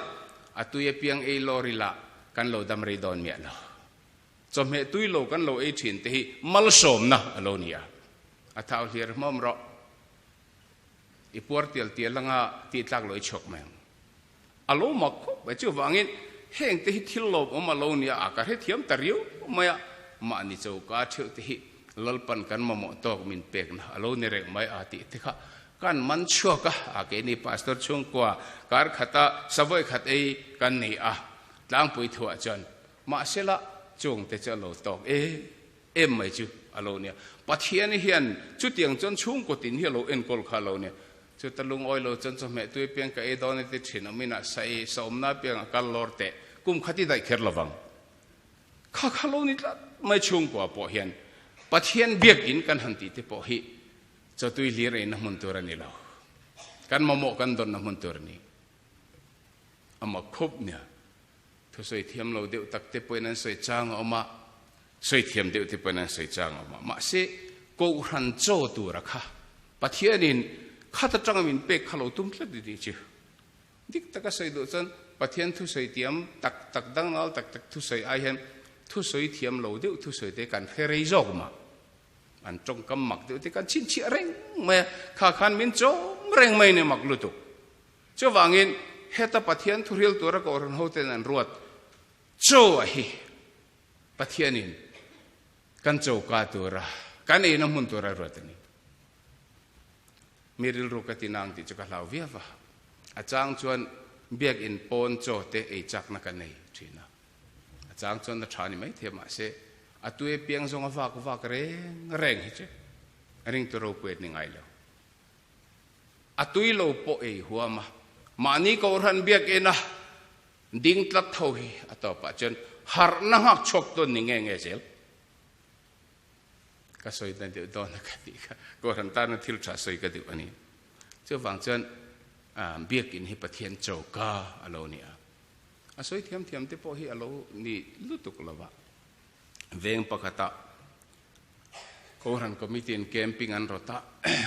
อัตุยเพียงเอโลริละกันโลดัมริดอนเมียละจะแม่ตุยโลกันโลเอชินติฮีมัลสมนะอโลเนียอัฐาวเฮียร์มอมรออีปวดเตียลเตียลงะติดลักลอยชกแมงอารมณ์มักไปจู่วังอินเฮงที่ทิลลบอมาโลนี่อากาศเทียมตะริวมานิจูกาเชื่อที่Lalpa'n kan mamotok min pek na alo ni rek mai ati tika kan man chua ka ake ni pastor chungkaw kar khata savoi khat ei kan ni tlang pui thua chan ma sela chung te chalo tok ไม่จูอโลเนี่ยปัทเฮียนเฮียนจุดเตียงจนชุ่งกตินเฮียโลเอ็นกอลคาโลเนี่ยจุดตะลุงอ้อยโลจนสมัยตัวเปียงกับไอ้ดอนติดฉินมินะใส่สมนาเปียงกัลลอร์เตกุมขัดที่ได้เคิร์ลวังข้าคาโลนี่ละไม่ชุ่งกว่าปอเฮียนปัทเฮียนเบียกอินกันหันติที่ปอฮีจะตุยเลียร์นะมุนตัวนี่เรากันมาโมกันดอนนะมุนตัวนี่อามาคบเนี่ยทุกสิ่งที่เราเดี๋ยวตักเตปนั้นใส่จางออกมาสิ่งที่เราเดี๋ยวที่ปนั้นใส่จางออกมาเสกกูรันโจตัวรักค่ะปัทเฮียนินข้าจะจังมินเป็กข้าเราตุ้มเล็ดดีจิดิกตะก็ใส่ดูจนปัทเฮียนทุกสิ่งที่ตักดังนั้นตักทุกสิ่งไอ้เห็นทุกสิ่งที่เราเดี๋ยวทุกสิ่งที่กันเฮริโจกมาอันจงกำมักเดี๋ยวที่กันชินชิเร่งไม่ข้าขันมินโจเร่งไม่เนี่ยมักลุตุเจ้าว่างินเฮตปัทเฮียนทุเรียลตัวรักอรันโฮเตนันรวดโจฮีปัทเฮียนินกันโจกาตัวระกันเองน้ำมันตัวระรวดนี่มีริลรูกตินางที่จะกล่าวเวียว่าอาจารย์ชวนเบียกอินปนโจเตไอจักนักนี่ทีน่ะอาจารย์ชวนนัชานี่ไม่เทียมมาเสอตัวเปียงทรงฟ้าเร่งเช่เร่งตัวเราเปิดยังไงแล้วอตัวเราโปะหัวมานี่ก็รันเบียกเองนะดิ้งตัดเท่าฮีอัตปะจนหาร์นักชกตัวนี่ไงเซลก็สวยนั่นเดี๋ยวโดนนักดีก็รันตานั่นทิลชาสวยก็เดี๋ยวอันนี้เจ้าฟังจนเบียกินให้ประเทศโจกาอโลเนี่ยสวยเทียมที่พอฮีอโลนี่ลุตุกละวะเวงปะกตะก็รันก็มีทีนแคมปิ้งอันรถะ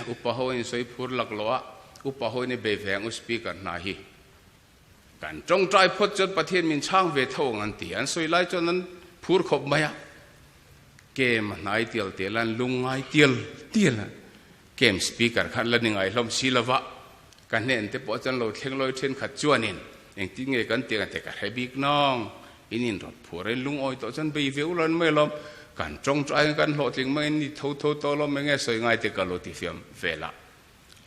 อุปโภคสวยพูดหลักล้ออุปโภคนี่เบแฝงอุสปีกันนาฮีกันจงใจพดจนประเทศมินช่างเวทงอันตีอันสวยไล่จนนั้นพูดขบไม่เกมนายเตียลเตียลันลุงไงเตียลเกมสปีกเกอร์ขันละหนึ่งไอ้ลมศิลวะกันเนี่ยแต่พอจนเราเท่งลอยเช่นขัดจวนนินอย่างที่ไงกันเตียกันแต่กันให้บิ๊กน้องอินินรถผัวเรนลุงอ้อยต่อจนไปเวลลันไม่ลมกันจงใจกันหลอดลิงไม่นี่ทูตัวลมไม่ไงสวยไงแต่กันโลติเฟียมเวลา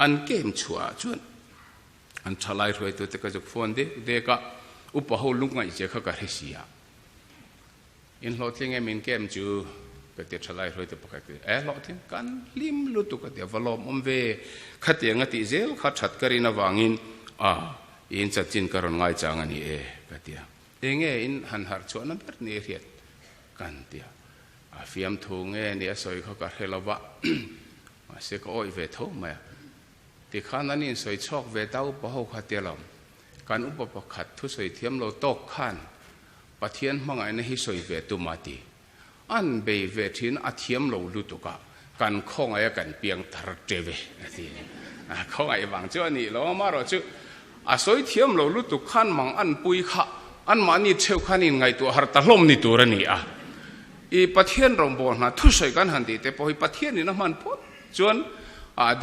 อันเกมชัวจวนอันชลายรวยตัวแต่ก็จะฟ้อนเด็กอุปโภคลุงไงเจ้าเขาก็เฮเสียอินหลอดลิงไงมินเกมจูก็เดี๋ยวชลายรวยตัวปกติหลอดลิงกันลิมลุตุก็เดี๋ยววลอมเวขัดเตียงติเซลขัดชัดกรีนวางินอินจัดจินกรณไงจางอันนี้ก็เดี๋ยวengnge in han har chona ber ni hriat kan tia a fiam thu nge ni soi kho ka helawa ma se ko oi ve tho ma ti khan ani soi chok ve tau pa ho kha tia lam kan up pa khat thu soi thiam lo tok khan pathian mangai na hi soi ve tu ma ti an be ve thin a thiam lo lu tu ka kan khong ai kan piang thar te ve ati khong ai wang chu ani lo ma ro chu a soi thiam lo lu tu khan mang an pui khaอันมันนี่เชื่อขันยังไงตัวหาตะลมนี่ตัวนี่อีประเทศRawngbawlnaทุกสิ่งกันหันดีแต่พออีประเทศนี่นะมันพูดจวน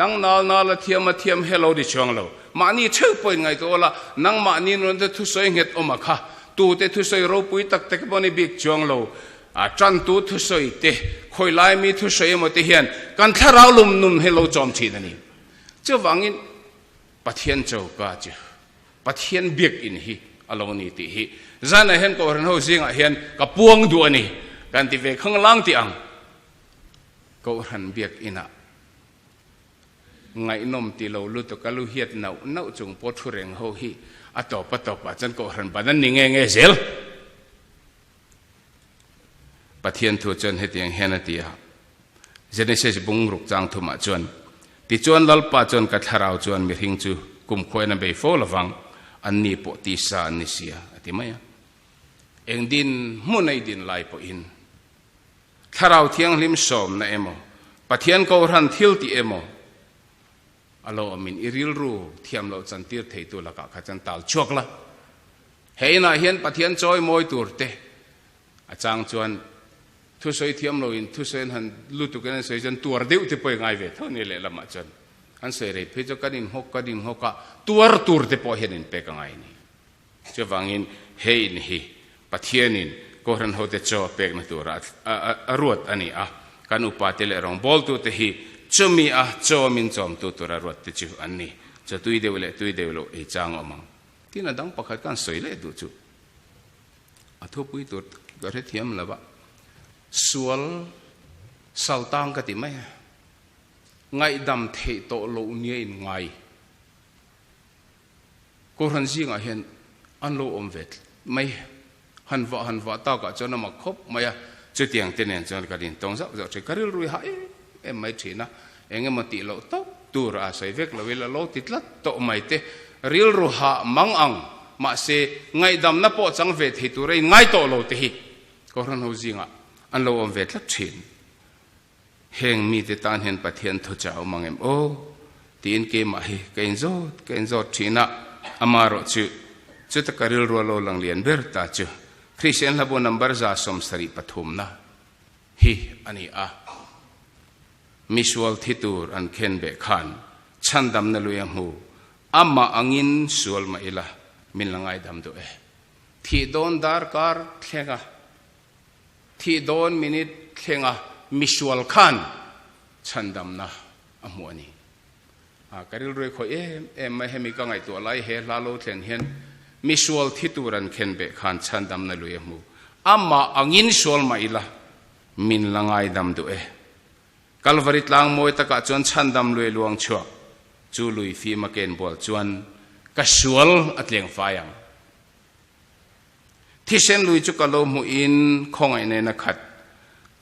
ดังนาละเทียมเฮโลดิช่วงเรามันนี่เชื่อไปยังไงตัวละนังมันนี่นั่นจะทุกสิ่งเหตุออกมาค่ะตัวแต่ทุกสิ่งเราปุยตักแต่ก็มันนี่บิ๊กช่วงเราจันตัวทุกสิ่งเตะคอยไล่มีทุกสิ่งมาเทียนกันถ้าเราลุ่มนุ่มเฮโลจอมทีนั่นนี่เจ้าวังอินประเทศเจ้าก็เจ้าประเทศบิ๊กอินฮีอารมณ์นี้ที่ฮีจานเห็นก็เห็นเขาสิ่งเห็นกับพวงดูนี่กันที่เวข้างล่างที่อังก็เห็นเบียกอินะไงนมที่เราลุตุกลุเฮียดน่าจงปวดทุเรงเขาฮีอัตโตปะจันก็เห็นบ้านนี้ไงเซลปะเทียนทัวจนเห็นอย่างเห็นที่ฮะเจเนเซสบุงรุกจางทุมาจวนที่จวนลัลปะจวนกัทาราวจวนมีหิงจูกุมควยนับไปโฟลวังอันนี้ปกติสานิเสียที่ไหมเองดินมุ่งในดินลายปอินถ้าเราเที่ยงริมสมนะเอโมปะเทียนก็รันทิลที่เอโมอโลมินอิริลรูเทียมเราจันทิลเทตัวละกะขจันตัลชกละเฮ้ยน่าเห็นปะเทียนจอยมวยตัวเตะอาจารย์ชวนทุสอยเทียมเราอินทุสอยหันลุตุกันสอยจันตัวเดียวที่ไปไงเวทเท่านี้แหละละมาจันอันเสรีพิจารณาหกะตัวที่พอเห็นเป็นกังไงนี่จะวังอินเฮนฮีปัทเทียนินก็รันเขาจะโจเป็กนตัวรวดอันนี้กันอุปาติเลรองบอลตัวที่ฮีจะมีโจมินจอมตัวรวดที่จูอันนี้จะตุยเดียวเลยไอ้จางออกมาที่นั่นดังประกาศการสวยเลยดูจูทุบปุยตัวก็เทียมแล้วว่าสวล sal tang ka ti mai ngai dam thei to lo nia in ngai ko ran jing a hian an lo om vet mai han va ta ka chona ma khop maya chu tiang te nen chon ka din tong zau zau che karil rui ha em mai thina enge ma ti lo to tur a sai vek lo wela lo titlat to mai te ril ru ha mang ang ma se ngai dam na po chang ve thei tu rei ngai to lo te hi ko ran ho jinga an lo om vet la thin heng mi te tan hen pathian thu chau mangem o tin ke ma hi kein zo thina amaro chu chu ta karil ro lo lang lian ber ta chu Christian labo number za som sari pathum na hi ani a misual thitur an khen be khan chandam na luyang hu amma angin sual ma ila min langai dam do e thi don dar kar thlenga thi don minute thlenga misual khan chandam na amuani a karil roi kho em ma hemi ka ngai to lai he la lo thlen hian misual thituran khen be khan chandam na luyang hu amma angin sual ma ila min langai dam do e Calvary tlang moi taka chuan chandam lui luang chua chu lui fi ma ken bol chuan ka sual atleng fayang thisen lui chu ka lo mu in khongai ne na khat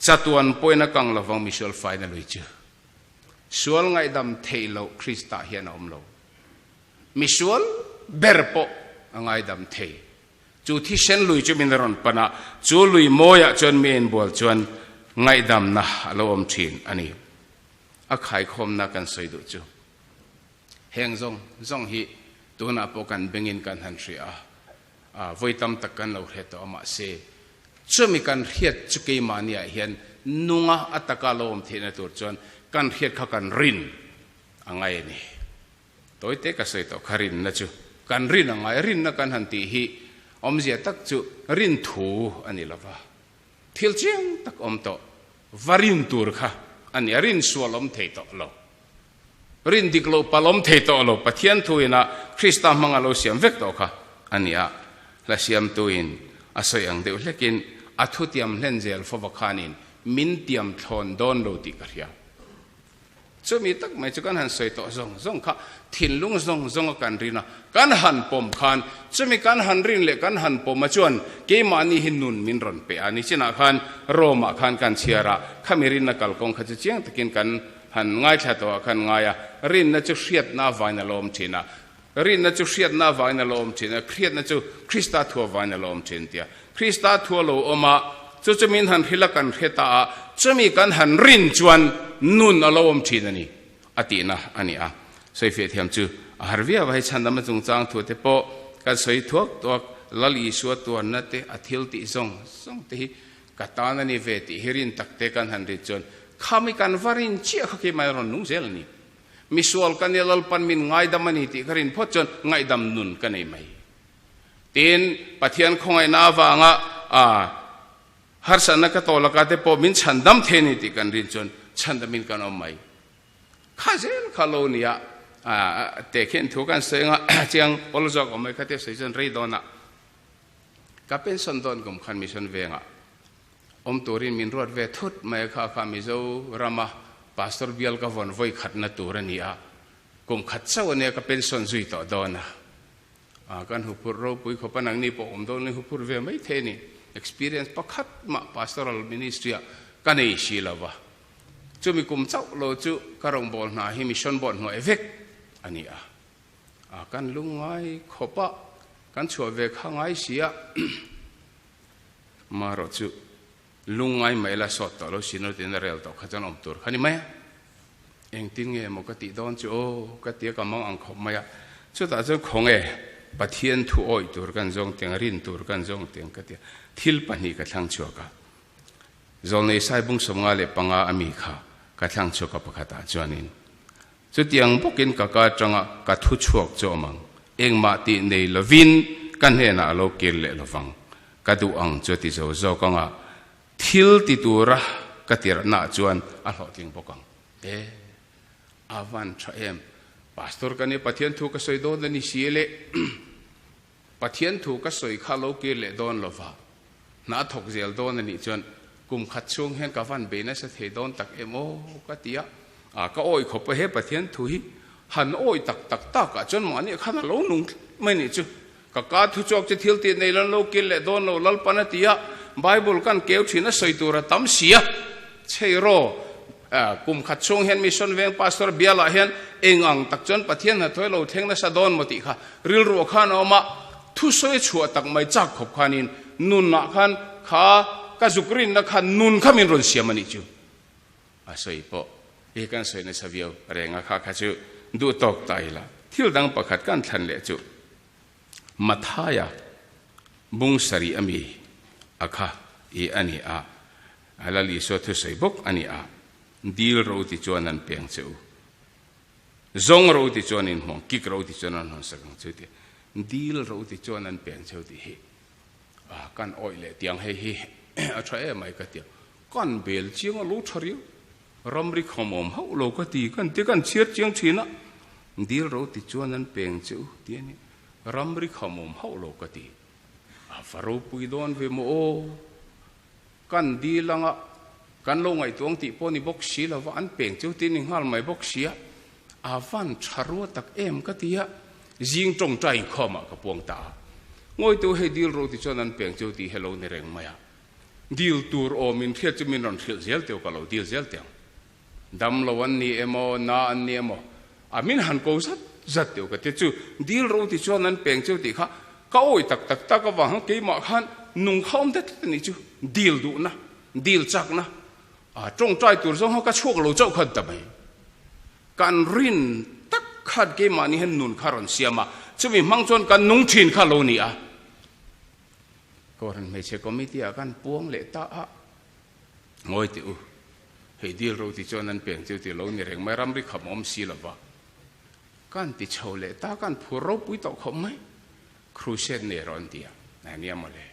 chatuan poina kang lovang misual fai na lui chu sual ngai dam theilo krista hian om lo misual berpo angai dam thei chu thisen lui chu min ron pana chu lui moya chuan men bol chuan ngai dam na alawm thin ani a khai khom na kan soi du chu heng zong hi tuna po kan bengin kan han ria a voitam tak kan lo he to ma se chumi kan hriat chu ke mania hian nunga ataka lawm thina tur chon kan hriat kha kan rin angai ni toite ka soi to kharin na chu kan rin angai rin na kan han ti hi omzia tak chu rin thu ani lova thil chiang tak om to varin tur kha ani rin sualom thei to lo rin diklo palom thei to lo pathian thuina krista mangalo siam vek to kha ania la siam tuin asoi ang deu lekin athutiam hlenzel fowakhanin min tiam thon don lo ti karia chumi tak mai chukan han soi to zong kha thinlung zong kan rina kan han pom khan chumi kan han rin le kan han pom ma chuan ke mani hin nun min ron pe ani china khan roma khan kan chiara khamirin na kal kong kha chiang takin kan han ngai tha to khan ngaya rin na chu hriat na vaina lom thina rin na chu hriat na vaina lom thina hriat na chu krista thua vaina lom thin tia krista thua lo oma chu chumin han hilakan kheta chumi kan han rin chuan nun alawm thinani atina ani a soi fe thiam chu harvia vai chandam chung chang thu te po kan soi thuak to lali su to na te athil ti zong te katana ni ve ti hirin takte kan han ri chon khami kan varin chi kha ke mai ron nung zel ni misual kan lalpan min ngai damani ti karin phot chon ngai dam nun kanai mai tin pathian khongai na wanga harsat na ka to laka te po min chandam theni ti kan rin chon chandamin kan om mai khazel khalonia te khen thu kan senga chiang polzok om mai khate season rei dona ka pension don gum khan mission venga om torin min rot ve thut mai kha mi zo rama pastor bial ka von voi khat na turania kum khat chaw ne ka pension zui to dona kan hupur ro pui khopanang ni po om don ni hupur ve mai theni experience pakhat ma pastoral ministry kanei shilawa chumi kum chau lo chu Rawngbawlna hi mission bon no evek ania kan lungai khopa kan chho ve khangai sia maro chu lungai maila sot to lo sino tin rel to khajan om tur khani mai eng tinge mo ka ti don chu o ka ti ka mang ang khop maya chu ta chu khonge pathian thu oi tur kan jong teng rin tur kan jong teng ka ti thil pani ka thlang chuaka zolnei sai bung somnga le panga ami kha ka thlang chuaka pakhata chuanin chu tiang bokin ka tanga ka thu chuak chomang engma ti nei lovin kan he na lo kel le lovang ka du ang chu ti zo kanga thil ti tura ka tir na chuan a hlo ting bokang avan thaem pastor kani pathian thu ka soi don ni siele pathian thu ka soi kha lo kel le don lova na thok zel don ni chuan กุมขัดช่วงเห็นกับวันเบนัสเทดอนตักเอโมก็ตีก็โอ้ยขบไปเฮปะเทียนถุยหันโอ้ยตักจนหมอนี่ขันโลนุ่งไม่นี่จูก็การทุจอกจะเที่ยวตีในลันโลกินเล่โดนโลลัลปนตีไบเบิลกันเกี่ยวที่นั่นใส่ตัวระตั้มเสียเชโรกุมขัดช่วงเห็นมิชชันเวงพาสตอร์เบียละเห็นเองอังตักจนปะเทียนหัดถอยเราเทงนัสดอนมติค่ะริลรัวขันออกมาทุสวยชัวตักไม่จักขบขันินนุนนักขันขาก็จุกรินนักขันนุนขมินรุนเสียมันนี่จูสวยปะเอกันสวยในสวิวแรงข้าข้าจูดูตกใจละที่ดังประคัดกันทันเลยจูมัทายาบุงสรีอมีอาคาอันนี้อะไรลิสวทุสวยบกอันนี้ดีลรู้ที่จวนนั้นเพียงจูzawngรู้ที่จวนนั้นหงกิกรู้ที่จวนนั้นหงสักจูที่ดีลรู้ที่จวนนั้นเพียงจูที่กันอ้อยเลยเตียงให้ใช่ไหมก็เตียงกันเบลเชียงรู้ทริวรำริขมมเฮาโลกตีกันที่กันเชียร์เชียงชีนะดีลรู้ที่จวนนั้นเพียงจูเตียนี่รำริขมมเฮาโลกตีฟารูปุยดอนเวโมกันดีลังกันลงไอตัวที่พอนี่บกชีแล้วว่าอันเป่งเจ้าที่นี่ฮัลไม่บกเสียวันชารัวตักก็ตียิงตรงใจข้อมากับพวงตางอยตัวให้ดีลรู้ที่จวนนั้นเป่งเจ้าที่เฮโลในแรงมายดีลตัวโอมินเทียจะมินรอนเทียเซลเตียวกับเราดีลเซลเตียวดำละวันนี้โมนาอันนี้โมมินหันกูจัดเตียวกับเจ้าดีลรู้ที่จวนนั้นเป่งเจ้าที่ข้าก็โอ้ยตักก็ว่าเกี่ยมาขันนุ่งข้าวเด็ดนี่จูดีลดูนะดีลจักนะจงใจตัวเราก็ช่วยเราเจ้าขัดทำไมการรินตักขัดเกี่ยมานี่เห็นนุ่นขารอนเสียมาจะมีมังจนการนุ่งถิ่นข้าโลนี่ก็รันไม่ใช่ก็ไม่ที่กันปวงเละตาโง่ติวให้ดีลเราที่จวนนั้นเปลี่ยนเจ้าที่เราเนี่ยเรื่องไม่รำริขมอมสีละวะการติดเฉาเละตาการผู้รบวิตกเขาไหมครูเชตเนรอนเดียเนี่ยมาเลย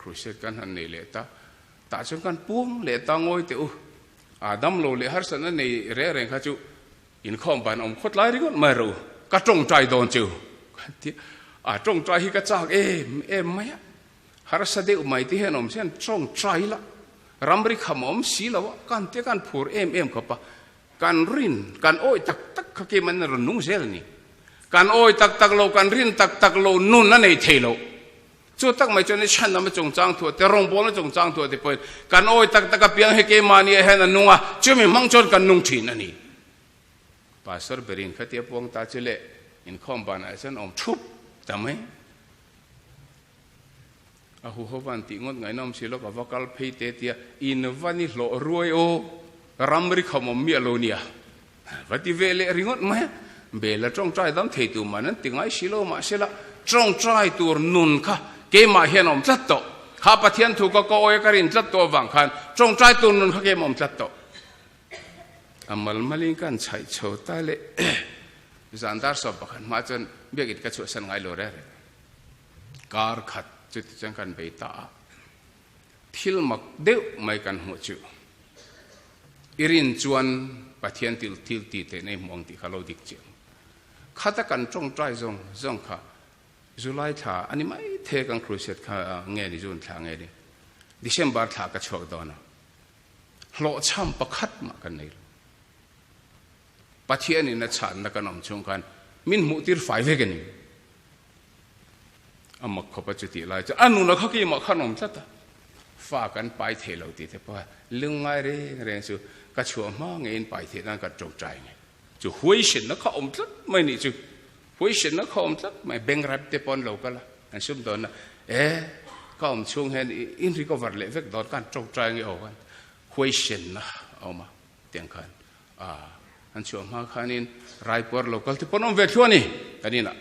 ครูเชตกันหันเนเลตาจนกันปวงเลตางอยติวดัมโลเลฮัรสันนั่นในเรื่องข้าจูอินข้อมบันอมขดไล่ริกไม่รู้ก็จงใจโดนจูจงใจฮิกจากไหมฮัรสัตเดียวไม่ที่เห็นอมเช่นจงใจละรำริขมอมสีละวะการที่การผูร์เข้าปะการรินการโอ้ยตักขกิมันรนุ่งเซลนี่การโอ้ยตักโลการรินตักโลนุ่นนั่นในเทโลจู่ตักไม่จนในชั้นนั้นไม่จงจางถั่วแต่รองบอลนั้นจงจางถั่วแต่เปิดการโอ้ยตักเพียงให้เกมานี่เห็นนั่นนุ่งจู่มีมังจนกันนุ่งถิ่นนั่นนี่ภาษาเบรินขัดเทียบวงตาเจเลอินคอมบานไอเซนอมทุบทำไมหูเขาวันที่งดไงน้ำสิลกับวักลเพย์เตียอินวันนี้หล่อรวยโอรำริขมมีอโลเนียวันที่เวลาริงดไหมเบลจงใจดำเทตุมันนั้นติงไอสิโลมาสิละจงใจตัวนุนค่ะเกมาเห็นอมจัดโตข้าปะเทียนถูกก็โอยกรินจัดโตวังคันจงใจตัวนุนค่ะเกมอมจัดโตมัลมาลิงกันใช้โชตาเลจันดาร์สอบกันมาจนเบียกิดกระชุ่มสันไงโลเร่การขัดจุดจังกันไปตาทิลมักเดียวไม่กันหัวจูอิรินจวนปะเทียนทิลตีเตในมองที่เขาเราดิกเจียงข้าตะกันจงใจจงค่ะจุลัยท่าอันนี้ไม่เทกันครูเสร็จค่ะเงี้ยดิจุนท่าเงี้ยดิดิเชมบาร์ท่ากระชอกดอนะหล่อช่ำประคัดมากันนี่ปะเทียนนี่นัดฉันนักนำชงกันมินมุติร์ไฟเวกันนี่อามักขบจุติลายจะอันนู้นเขากี่มักขนมสัตว์ฝากกันไปเทเราตีแต่พอเรื่องไงเรื่องสุกระชัวมาเงินไปเทนั่นก็จงใจไงจู่หวยสินนักเขาอมสัตว์ไม่นี่จู่หวยสินนักเขาอมสัตว์ไม่แบ่งรับเตปอนเราก็ละอันซุ่มตอนน่ะเขาอมช่วงเห็นอินทรีก็วัดเล็กตอนการจงใจไงเอากันหวยสินนะเอามาเตียงกันอันชัวมาคันนี้รายปวดเราก็ที่ปนอมเวทชัวนี่กันนี่นะ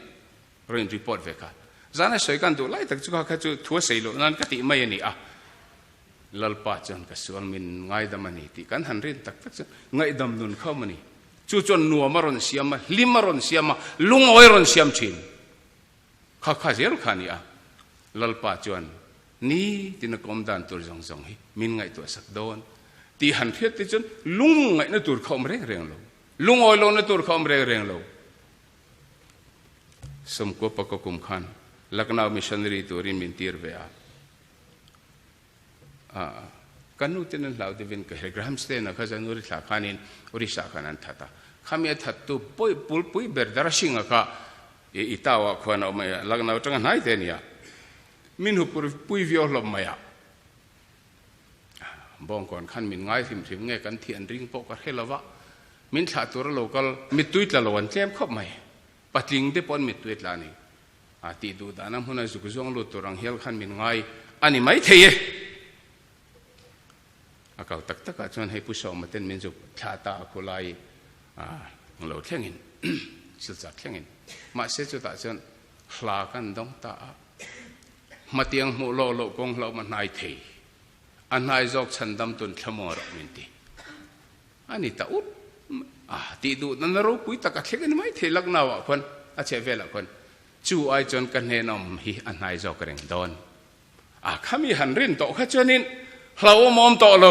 เรื่องรีพอร์ตเวกันจานนั้นสวยกันดูไล่แต่จุกเขาจะทัวร์เสโลนั่นก็ติไม่ยันนี่Lalpa'nจนก็ส่วนมินง่ายดำมันนี่ที่กันหันเรียนตักง่ายดำนุนเข้ามันนี่จู่จนนัวมารอนเสียมาลิมารอนเสียมาลุงอ้อยรอนเสียมชินข้าเจอขานี่Lalpa'nจนนี่ที่นักอมดันตัวจงฮิมินง่ายตัวสักโดนที่หันเทียบที่จนลุงง่ายนั่นตัวเขาไม่เร่งเราลุงอ้อยลงนั่นตัวเขาไม่เร่งเราสมควรปะกกุมขันลักนาวมิชชันนารีตัวรินมินตีร์เวีย กันนู้นเต็นเหล่าที่เป็นก็เฮกรามสเตนนะเขาจะนู้ริสาขานินอุริสาขานันทัดข้ามีทัดตัวปุยเบิร์ดราชิงอะค่ะอีตาวคนเอามาลักนาวจังไหนเตนี่มินหุปุยวิโอลมมาบองก่อนขั้นมินง่ายสิมเงี้ยกันเทียนริงโปกเฮลวะมินขาตัวเราก็มิตุยตละวันเจ็บขบไหมปัจจิงเดปอนมิตุยตลานี่ตีดูดานะหุ่นสุกซงลุตัวรังเฮลขั้นมินง่ายอันนี้ไม่เที่ยเขาตักจนให้ผู้ชมมาเต้นมินจุกชาตาคุไลเราเที่ยงอินสุดจัดเที่ยงอินมาเสียจุดจนหลากันดงตามาเตียงมูโลกงเรามันนายเทอันนายจอกฉันดำตุนขโมยรมินตีอันนี้ตาอุดตีดูนั่นรู้ปุยตะกัดเที่ยงไม่เทลักนาวคนอาเชเวลคนจู่ไอจนกันเฮนอมฮีอันนายจอกเร่งดอนข้ามีหันรินโตข้าเจนินเรามอมโตโล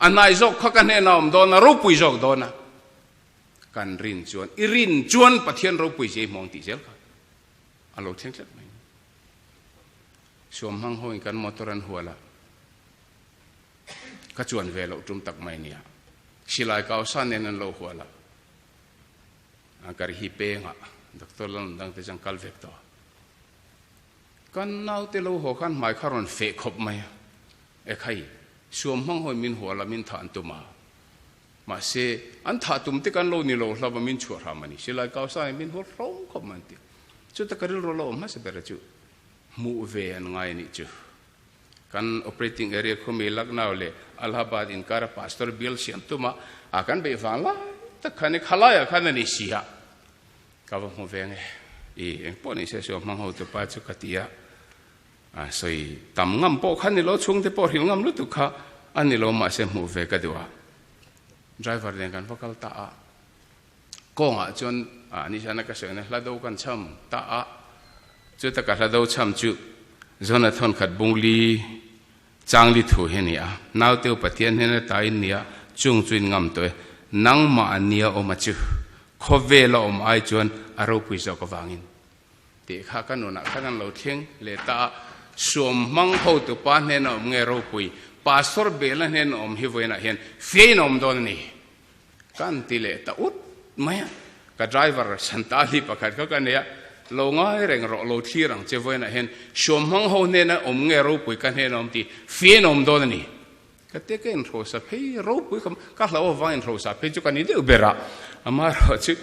อันนายจอกข้ากันเฮนอมดอนรู้ปุยจอกดอนกันรินจวนอิรินจวนปะเทียนรู้ปุยเจมองตีเจลค่ะอารมณ์เที่ยงจัดไหมชวมหังห้อยกันมอตรันหัวละก็จวนเวลาจุ่มตักไม่เนี่ยสิลายก้าวสั้นเนี่ยนั่นเราหัวละการฮิเปงอ่ะดรลันดังแต่จังคัลเวกต่อกันน่าวเตลูหัวขันหมายคารอนเฟกขบไหมใครชวมหังห้อยมินหัวละมินฐานตุมาเสอันถาตุมที่กันโลนี่โลเรามินชัวรามันนี่สิลายก้าวสั้นมินหัวร้องขบมันติจุดตะการิลโลมาเสเบรจูมูเวนไงนี่จูกัน operating area เขามีลักนาวเลยอัลฮาบาดอินการ์พาสตอร์บิลเสียงตุมาอากันไปฟังละแต่ขันขลายขันนี่เสียก็ว่ามูเวนเองพอนี่เสียชมมังหูตัวป้าจุกติยาสวยตั้มงำพอขันนี่เราช่วงที่พอหิวงำลุตุกะอันนี้เรามาเสียมูเวกันดีว่า driver เนี่ยกันพวกเขาตาก้งจนนี่ฉันนักเสียงเนี่ยละดูกันช่ำตาจุดตะการละดูช่ำจุจนทนขัดบุงลีจางลิถูเฮนี่นาวเตียวปะเทียนเฮนตายนี่จุงจุนงำตัวนังมาอันนี้อมาจุขบเวลอมไอจวนอารมณ์ปุยจอกวางินที่ข้ากันโน่นข้ากันเราเที่ยงเลตาสวมมังหูตุปานเฮนอมเงรปุยปาสอร์เบลเฮนอมฮิวเวนะเฮนเฟนอมโดนนี่กันติเลตาอุดไม่กับไดรเวอร์สันตาลีปะขัดเขากันเนี่ยเราง่ายเร่งรอเราที่รังเจ้าไว้นะเห็นชมมังหูเนี่ยนะเงรูปุยกันเห็นตีเฟียนโดนนี่ก็เตะกันโทรศัพท์ให้รูปุยก็เราว่าวันโทรศัพท์ให้จุกันนี่เดือบเบระอามาเราจุ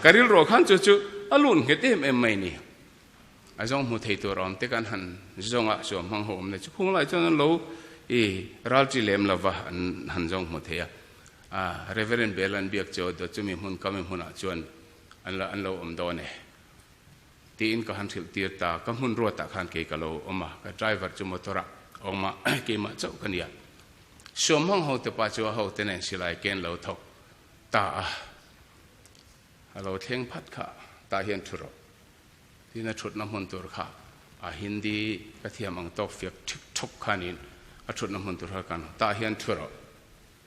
การิลโรขันจุอลุนเกตเอ็มไม่นี่อาจงมุทัยตัวรอมเตกันหันจงชมมังหูเนี่ยจุคงไล่จนเรารัลจิเลมลาวะหันจงมุทัยเรเวเรนเบลันเบียกจอดจุมีมุนกามิมุนจวนอันเราโดนเนี่ยตีนก็หันสิลตีตาก็มุนรัวตาขันเกยกะโลออกมาก็ไดรเวอร์จุมอตระออกมาเกมาเจ้ากันเนี่ยชมห้องเขาแต่ปัจจุบันเขาแต่เนี่ยสิลายเกณฑ์เราทกตาเราเที่ยงพัดขาตาเห็นทุรที่นั่นชุดน้ำมันตัวขาหินดีก็เทียมอังตอกเฟียกทุกขานินชุดน้ำมันตัวกันตาเห็นทุร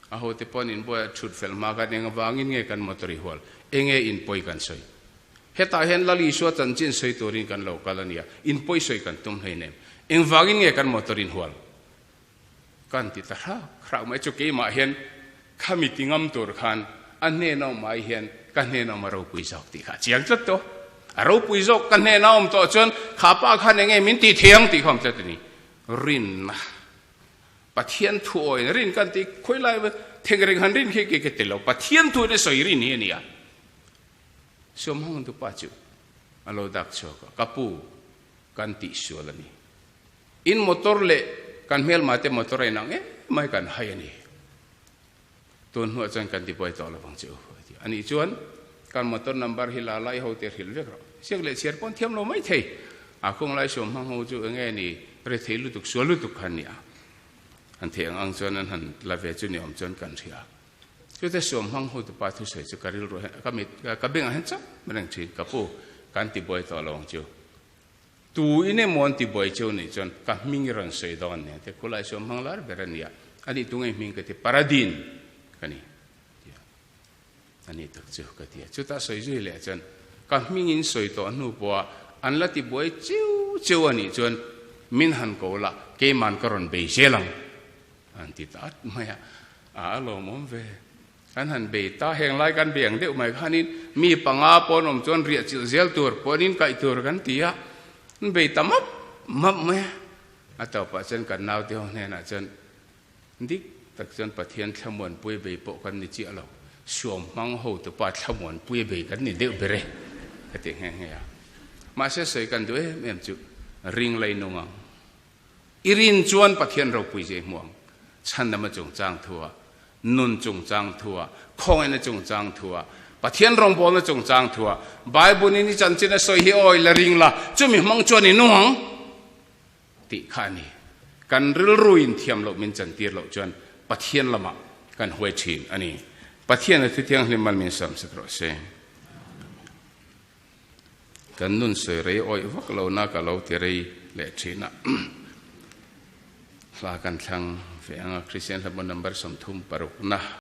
เขาแต่ปนินบ่อยชุดเฟลมากันเองวางเงี้ยกันมอตริหัวเองอินปอยกันใส่เฮตาเห็นลลีชัวจันจินสวยตัวรินกันโลกาลเนี่ยอินปอยสวยกันตุ้มให้เนมเองวางเงี้ยกันมอตรินหัวกันติดตาคราวไม่จุกเกมาเห็นข้ามีติงำตัวขันอันเนนอมไม่เห็นกันเนนอมเราปุยจอกติขาเจียงจัดตัวเราปุยจอกกันเนนอมตัวจนข้าป้าขันยังไงมินตีเทียงติคำจัดนี่รินนะปะเทียนถวยรินกันติคุยไล่เทงเริงหันรินเกเตลปะเทียนถวยได้สวยรินเนี่ยสมห้องตุปัจจุอโลดักโชกกับปูกันติชัวลนี่อินมอเตอร์เล่กันเมลมาเตมอเตอร์ไอ้นังไม่กันให้นี่ตัวหัวจนกันติปอยต่อละฟังเจ้าอันนี้ชวนกันมอเตอร์นัมเบอร์ฮิลาไลเขาเตอร์ฮิลเวกเราเสียงเล่เชียร์ปนเทียมเราไม่เทอาคงไล่สมห้องเขาจู่เงี้ยนี่เรทิลุตุกชัวลุตุกขันเนี่ยอันเทียงอังจวนนั้นหันลาเวจุนิอมจนกันเชียจุดที่สมห้องหูตุปาทุเสจุการิลโรก็มีก็เบ่งหันจับมันนั่งชีกับปูกันติบอยต่อลงจูตูอินเนมอนติบอยจูนี่จนก็มิงรันสวยดอนเนี่ยแต่คุไลสมห้องลาร์เบรันเนี่ยอันนี้ตุงไอ้มิงก็ติปาราดินกันนี่อันนี้ตุกจูก็ติจุดที่สวยจุเลยจนก็มิงอินสวยตัวนูบัวอันละติบอยจูอันนี้จนมินหันโกละเกมันกรอนเบยเชลัง อันติดอัดไม่อารมณ์เวอันหันเบต้าแห่งไรกันเบี่ยงเดียวไม่ขันนี้มีปังอาปนจนเรียจิเซลตัวปนินไก่ตัวกันตีอะเบต้ามับไหมอาต่อไปจนกันนาวเดียวเนี่ยนะจนดิกตักจนประเทียนขมวนปุยเบย์ปกันนี่จีเราสวมมังหูตัวปัดขมวนปุยเบย์กันนี่เดียวไปเลยก็ติแห่งมาเสียกันด้วยเมื่อจุริงเลยนงอิรินจวนประเทียนเราปุยเจม่วงฉันนำมาจงจางทัวนุนจงจางทัวคงเอ็นจงจางทัวประเทียนรองบอลจงจางทัวไบเบิลนี่จันจินสอยฮิโอยละริงละจุมีมังจวนนี่นงติขานีกันรุยเทียมเรามินจันตีเราจวนประเทียนละมากันหัวชินอันนี้ประเทียนที่เที่ยงลิมันมินสัมสกรเซกันนุนเสรีโอยวักเราหน้ากับเราเตรีเละชินะลากันทั้งเฟียงคริสเตียนละมันนับสมทุมปรุกนะ